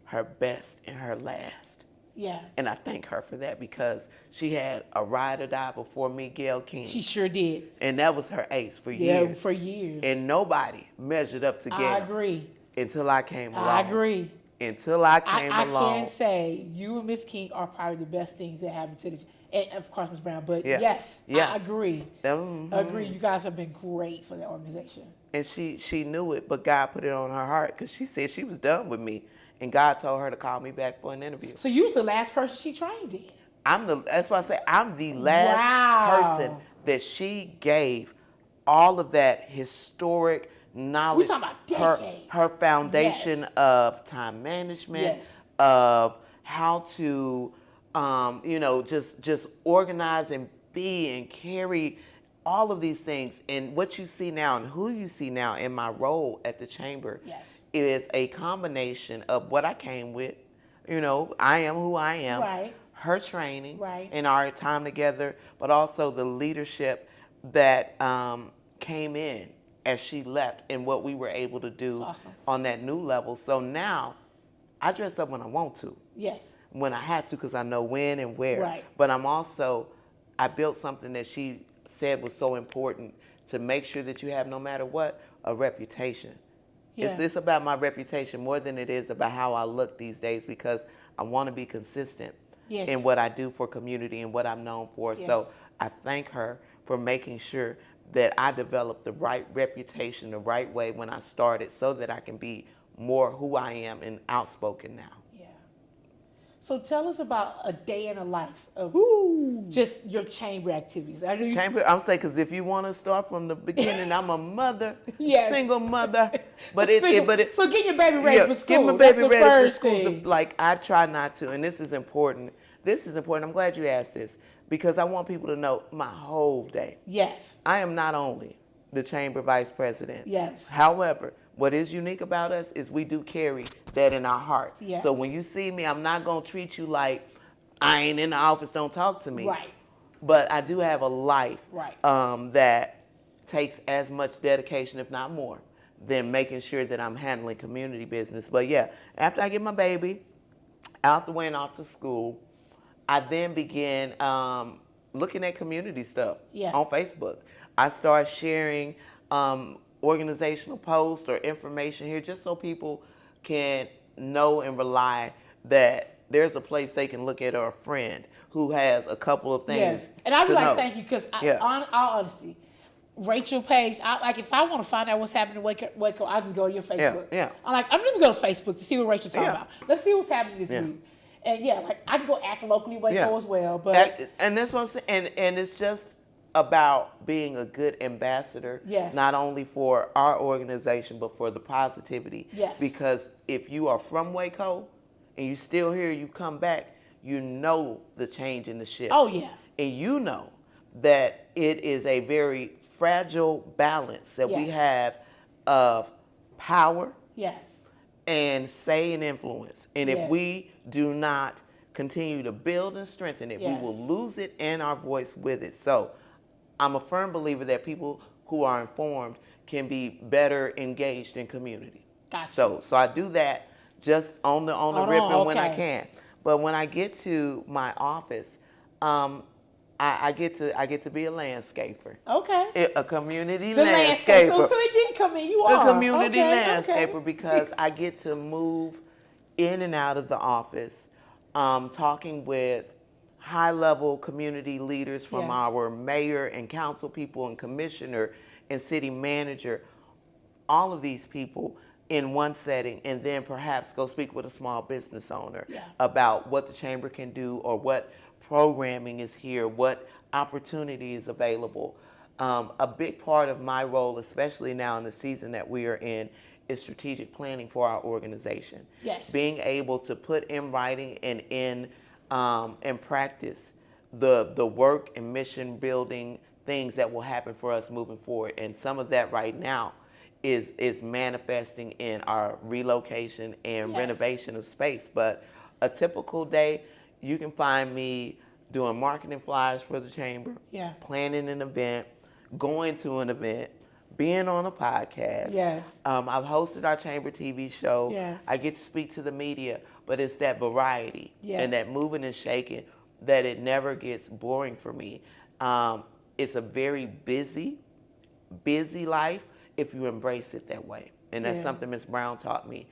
her best and her last. Yeah. And I thank her for that because she had a ride or die before me, Gail King. She sure did. And that was her ace for years. Yeah, for years. And nobody measured up to Gail. I agree. Until I came along. I agree. Until I came along. I can say you and Miss King are probably the best things that happened to the, and of course Miss Brown, but yes, I agree. Agree. You guys have been great for the organization. And she knew it, but God put it on her heart because she said she was done with me. And God told her to call me back for an interview. So you was the last person she trained in. That's why I say I'm the last person that she gave all of that historic knowledge. We talking about decades. Her foundation of time management, of how to, just organize and be and carry all of these things. And what you see now and who you see now in my role at the chamber is a combination of what I came with. I am who I am. Right. Her training and our time together, but also the leadership that came in as she left and what we were able to do on that new level. So now I dress up when I want to. Yes. When I have to because I know when and where. Right. But I built something that she said was so important to make sure that you have, no matter what, a reputation. Yeah. It's about my reputation more than it is about how I look these days because I want to be consistent in what I do for community and what I'm known for. So I thank her for making sure that I developed the right reputation the right way when I started so that I can be more who I am and outspoken now. Yeah. So tell us about a day in the life of just your chamber activities. I'm saying, because if you want to start from the beginning, I'm a mother, single mother. So get your baby ready for school. Get my baby ready for school. Like, I try not to, and this is important. I'm glad you asked this because I want people to know my whole day. Yes. I am not only the chamber vice president. Yes. However, what is unique about us is we do carry that in our heart. Yes. So when you see me, I'm not going to treat you like I ain't in the office, don't talk to me. Right. But I do have a life that takes as much dedication, if not more, than making sure that I'm handling community business. But yeah, after I get my baby out the way and off to school, I then began looking at community stuff on Facebook. I started sharing organizational posts or information here just so people can know and rely that there's a place they can look at or a friend who has a couple of things. And I would like to thank you because, in all honesty, Rachel Page. Like if I want to find out what's happening in Waco, I just go to your Facebook. Yeah. I'm gonna go to Facebook to see what Rachel's talking about. Let's see what's happening this Yeah. week. And yeah, like I can go act locally Waco as well. But and that's what I'm saying. And it's just about being a good ambassador, not only for our organization but for the positivity. Yes. Because if you are from Waco and you still here, you come back, you know the change in the shift. Oh yeah. And you know that it is a very fragile balance that we have of power. Yes. And say and influence. And if we do not continue to build and strengthen it, we will lose it and our voice with it. So I'm a firm believer that people who are informed can be better engaged in community. Gotcha. So I do that just on the ripping when I can. But when I get to my office, I get to be a landscaper. Okay. A community landscaper. So it did come in. You are a community landscaper because I get to move in and out of the office, talking with high-level community leaders from our mayor and council people and commissioner and city manager, all of these people in one setting, and then perhaps go speak with a small business owner about what the chamber can do or what programming is here, what opportunity is available. A big part of my role, especially now in the season that we are in, is strategic planning for our organization. Yes. Being able to put in writing and in practice the work and mission building things that will happen for us moving forward. And some of that right now is manifesting in our relocation and renovation of space. But a typical day, you can find me doing marketing flyers for the chamber, planning an event, going to an event, being on a podcast. Yes. I've hosted our chamber TV show. Yes. I get to speak to the media, but it's that variety and that moving and shaking that it never gets boring for me. It's a very busy life if you embrace it that way. And that's something Ms. Brown taught me.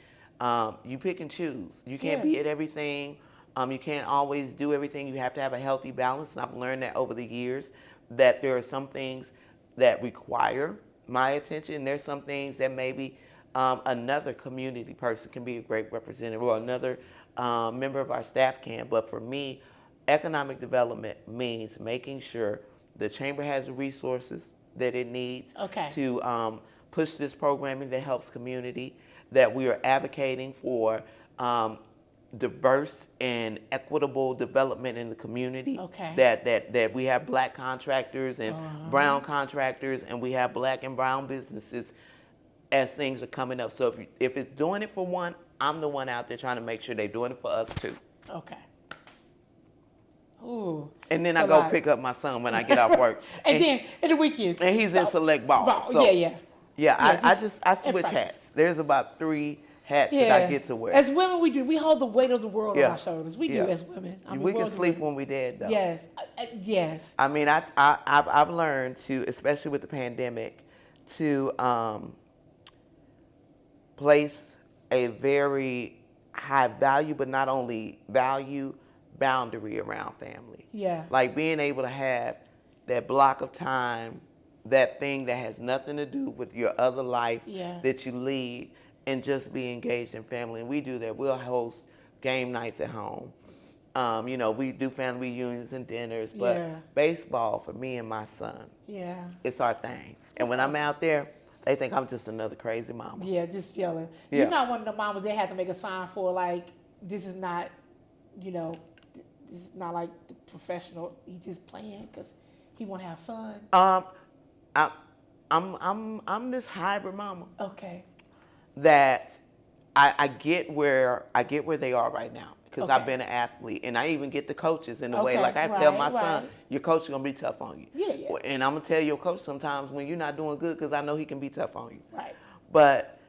You pick and choose. You can't be at everything. You can't always do everything. You have to have a healthy balance. And I've learned that over the years, that there are some things that require my attention. There's some things that maybe another community person can be a great representative, or another member of our staff can. But for me, economic development means making sure the chamber has the resources that it needs to push this programming that helps community, that we are advocating for diverse and equitable development in the community, that we have black contractors and brown contractors, and we have black and brown businesses as things are coming up. So if it's doing it for one, I'm the one out there trying to make sure they're doing it for us too. Okay. Ooh. And then I go pick up my son when I get off work. and then in the weekends. And he's in select ball. So, I switch hats. There's about 3 hats that I get to wear. As women, we hold the weight of the world on our shoulders. We do as women. We can sleep when we're dead, though. Yes. Yes. I mean, I've learned to, especially with the pandemic, to place a very high value, but not only value, boundary around family. Yeah. Like being able to have that block of time, that thing that has nothing to do with your other life that you lead, and just be engaged in family. And we do that. We'll host game nights at home. We do family reunions and dinners, but baseball for me and my son, it's our thing. And when I'm out there, they think I'm just another crazy mama. Yeah, just yelling. You're not one of the mamas that have to make a sign for, like, this is not, this is not like the professional. He's just playing because he want to have fun. I'm this hybrid mama. Okay. That I get where they are right now, because I've been an athlete, and I even get the coaches in a way. Like I tell my son, your coach is gonna be tough on you. Yeah. And I'm gonna tell your coach sometimes when you're not doing good, because I know he can be tough on you. Right. But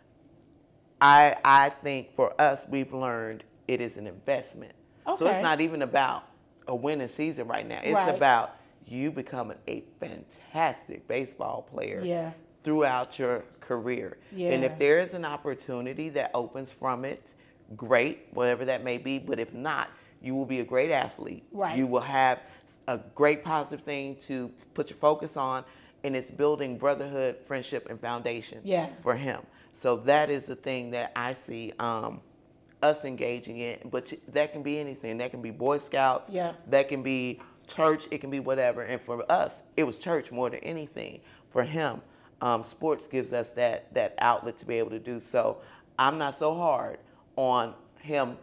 I think for us, we've learned it is an investment. Okay. So it's not even about a winning season right now. It's about you becoming a fantastic baseball player throughout your career. Yeah. And if there is an opportunity that opens from it, great, whatever that may be. But if not, you will be a great athlete. Right. You will have a great positive thing to put your focus on, and it's building brotherhood, friendship, and foundation Yeah. for him. So that is the thing that I see us engaging in. But that can be anything. That can be Boy Scouts. Yeah. That can be church. It can be whatever. And for us, it was church more than anything. For him, sports gives us that outlet to be able to do so. I'm not so hard on him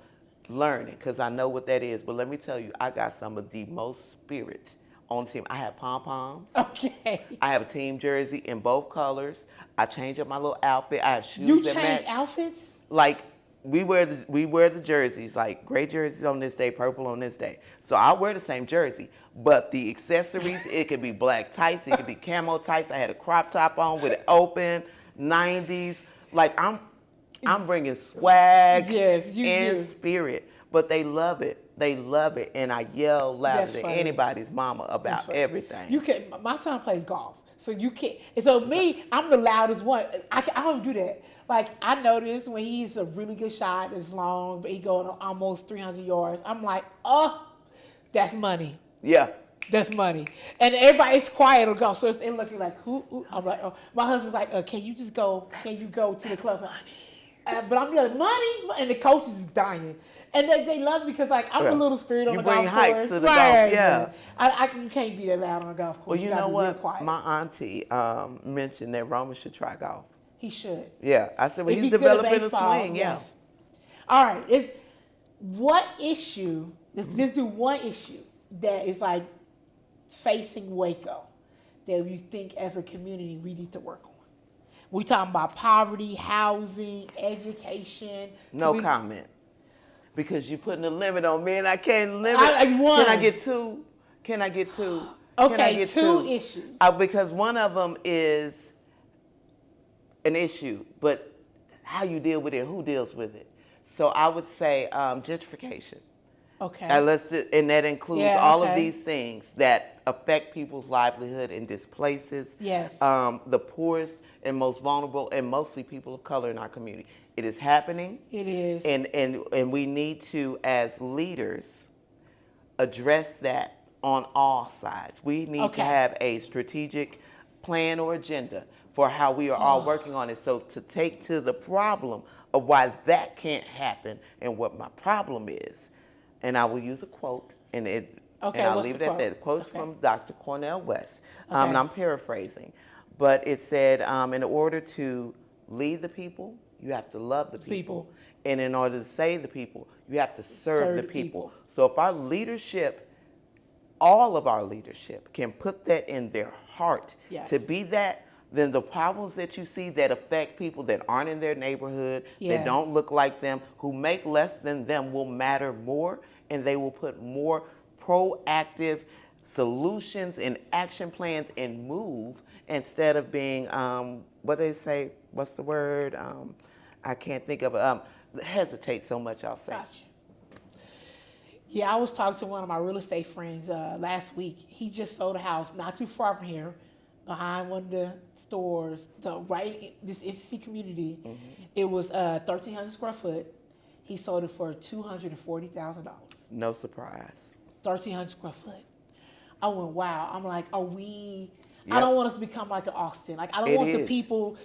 learning because I know what that is. But let me tell you, I got some of the most spirit on the team. I have pom-poms. Okay. I have a team jersey in both colors. I change up my little outfit. I have shoes You that match. change outfits? Like we wear the jerseys, like gray jerseys on this day, purple on this day. So I wear the same jersey, but the accessories, it could be black tights, it could be camo tights. I had a crop top on with it open, 90s. Like I'm bringing swag and spirit, but they love it. They love it, and I yell louder than anybody's mama about everything. You can. My son plays golf, so you can't. And so me, I'm the loudest one. I don't do that. Like I noticed when he's a really good shot, it's long, but he going almost 300 yards. I'm like, oh, that's money. Yeah. That's money. And everybody's quiet on golf, so they're looking like, who? I'm like, oh. My husband's like, can you just go? Can you go to the club? But I'm like, money, and the coaches is dying. And they love me because like I'm a little spirit on the golf course. You bring hype to the golf, yeah. You can't be that loud on a golf course. Well, you know what? Quiet. My auntie mentioned that Roman should try golf. He should. Yeah, I said, well, he's developing a swing. Yes. All right. What issue? Let's do one issue that is like facing Waco that you think as a community we need to work on. We talking about poverty, housing, education. No comment. Because you're putting a limit on me and I can't limit. Can I get two? Can I get two? Okay, Can I get two issues. Because one of them is an issue, but how you deal with it, who deals with it. So I would say gentrification. Okay. And that includes all of these things that affect people's livelihood and displaces the poorest and most vulnerable and mostly people of color in our community. It is happening. It is. And we need to, as leaders, address that on all sides. We need to have a strategic plan or agenda for how we are all working on it. So to take to the problem of why that can't happen and what my problem is. And I will use a quote, and I'll leave it at that. The quote's from Dr. Cornel West, and I'm paraphrasing. But it said, in order to lead the people, you have to love the people. And in order to save the people, you have to serve the people. So if our leadership, all of our leadership, can put that in their heart to be that, then the problems that you see that affect people that aren't in their neighborhood, that don't look like them, who make less than them will matter more, and they will put more proactive solutions and action plans and move instead of being, what they say, what's the word? I can't think of it. Hesitate so much, I'll say. Gotcha. Yeah, I was talking to one of my real estate friends last week. He just sold a house not too far from here, behind one of the stores, right in this FC community. It was 1,300 square foot. He sold it for $240,000. No surprise. 1,300 square foot. I went, wow. I'm like, are we? I don't want us to become like an Austin. Like I don't want the people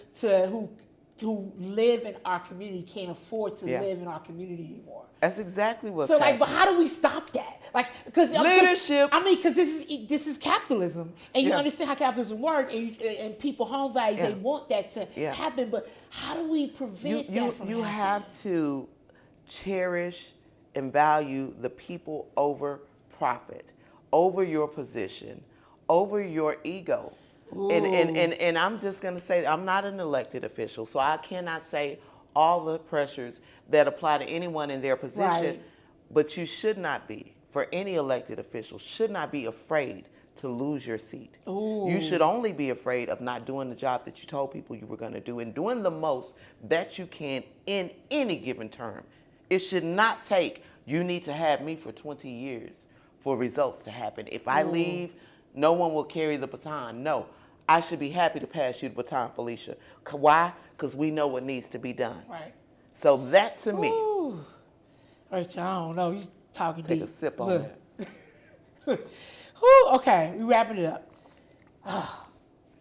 who live in our community can't afford to live in our community anymore. That's exactly what's happening. Like, but how do we stop that? Like, because leadership. Because this is capitalism, and you understand how capitalism works, and people home values they want that to happen. But how do we prevent that from happening? You have to cherish and value the people over profit, over your position, over your ego. And I'm just going to say, I'm not an elected official, so I cannot say all the pressures that apply to anyone in their position, but you should not be, for any elected official, should not be afraid to lose your seat. You should only be afraid of not doing the job that you told people you were going to do and doing the most that you can in any given term. It should not take, you need to have me for 20 years for results to happen. If I leave, no one will carry the baton. No, I should be happy to pass you the baton, Felicia. Why? Because we know what needs to be done. Right. So that to me. Rachel, I don't know. You talking Take deep. a sip on that. Okay, we wrapping it up.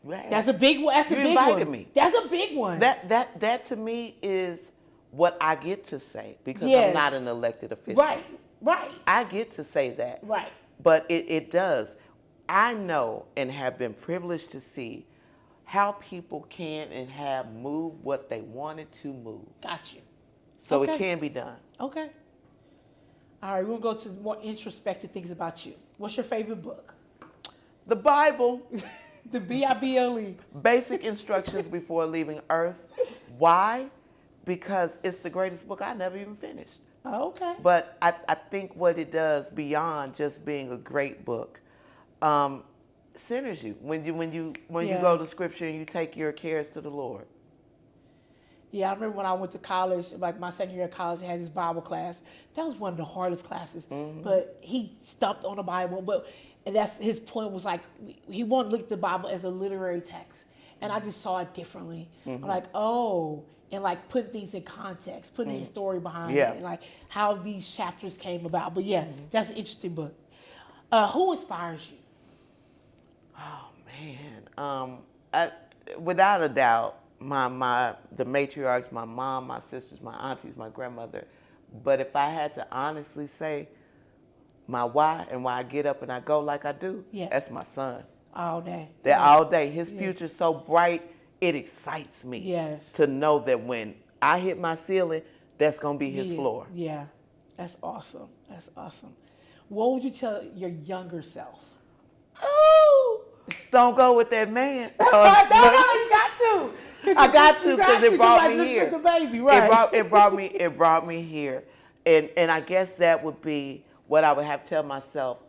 That's a big one. That's a You big invited one. me. That's a big one. That to me is what I get to say because Yes. I'm not an elected official. Right. I get to say that. Right. But it does. I know and have been privileged to see how people can and have moved what they wanted to move. Got you. So Okay. it can be done. Okay. All right, we'll go to more introspective things about you. What's your favorite book? The Bible. The Bible. Basic instructions before leaving Earth. Why? Because it's the greatest book I never even finished. Oh, okay. But I think what it does beyond just being a great book, centers you when you go to Scripture and you take your cares to the Lord. Yeah, I remember when I went to college, like my second year of college, I had this Bible class. That was one of the hardest classes. Mm-hmm. But he stumped on the Bible. But that's his point was like he wanted to look at the Bible as a literary text, and I just saw it differently. Mm-hmm. I'm like, oh. And like putting things in context, putting a story behind it, and like how these chapters came about. But yeah, that's an interesting book. Who inspires you? Oh man, without a doubt, the matriarchs, my mom, my sisters, my aunties, my grandmother. But if I had to honestly say, my why and why I get up and I go like I do, that's my son. All day. All day. His future's so bright. It excites me to know that when I hit my ceiling, that's going to be his floor. Yeah, that's awesome. That's awesome. What would you tell your younger self? Oh, don't go with that man. No, you got to. I got to because it brought me here. The baby, right? It brought me here, and I guess that would be what I would have to tell myself.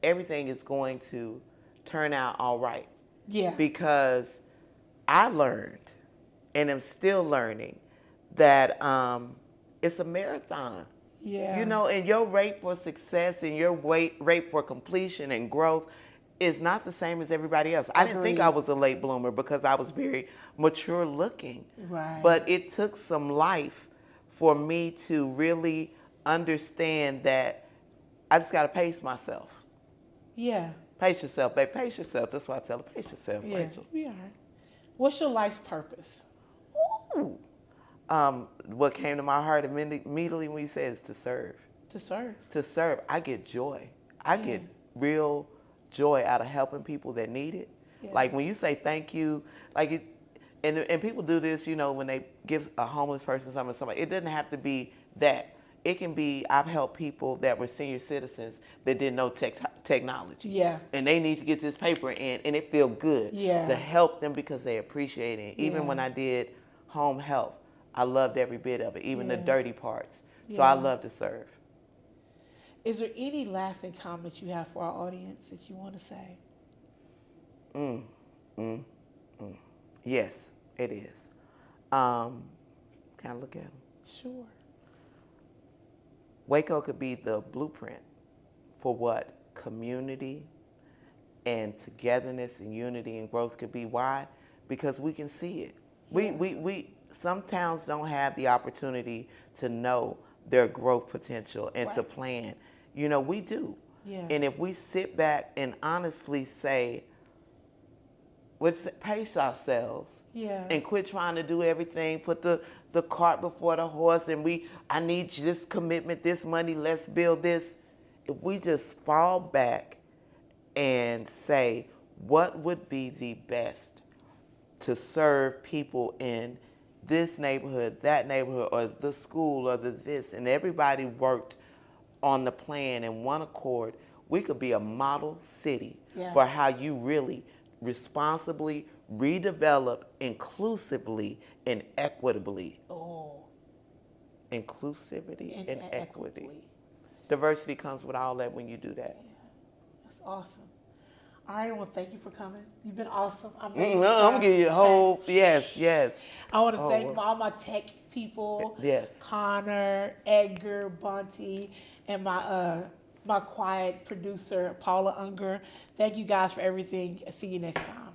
Everything is going to turn out all right. Yeah. Because I learned, and am still learning, that it's a marathon. Yeah. You know, and your rate for success and your rate for completion and growth is not the same as everybody else. I didn't think I was a late bloomer because I was very mature looking. Right. But it took some life for me to really understand that I just got to pace myself. Yeah. Pace yourself, babe. Pace yourself. That's why I tell her, pace yourself, Rachel. Yeah. What's your life's purpose? Ooh. What came to my heart immediately when you said is to serve. To serve. To serve. I get joy. I get real joy out of helping people that need it. Yeah. Like when you say thank you, like and people do this, you know, when they give a homeless person something, it doesn't have to be that. It can be, I've helped people that were senior citizens that didn't know technology. Yeah. And they need to get this paper in, and it feels good to help them because they appreciate it. Even when I did home health, I loved every bit of it, even the dirty parts. So I love to serve. Is there any lasting comments you have for our audience that you want to say? Yes, it is. Can I look at them? Sure. Waco could be the blueprint for what community and togetherness and unity and growth could be. Why? Because we can see it. Yeah. Some towns don't have the opportunity to know their growth potential and to plan. You know, we do. Yeah. And if we sit back and honestly say, let's pace ourselves and quit trying to do everything, put the cart before the horse, and I need this commitment, this money, let's build this. If we just fall back and say, what would be the best to serve people in this neighborhood, that neighborhood, or the school, or this, and everybody worked on the plan in one accord, we could be a model city for how you really responsibly redevelop inclusively and equitably. Oh. Inclusivity and equity. Diversity comes with all that when you do that. Yeah. That's awesome. All right, well, thank you for coming. You've been awesome. I'm going to give you a whole, yes. I want to thank all my tech people. Yes. Connor, Edgar, Bunty, and my quiet producer, Paula Unger. Thank you guys for everything. See you next time.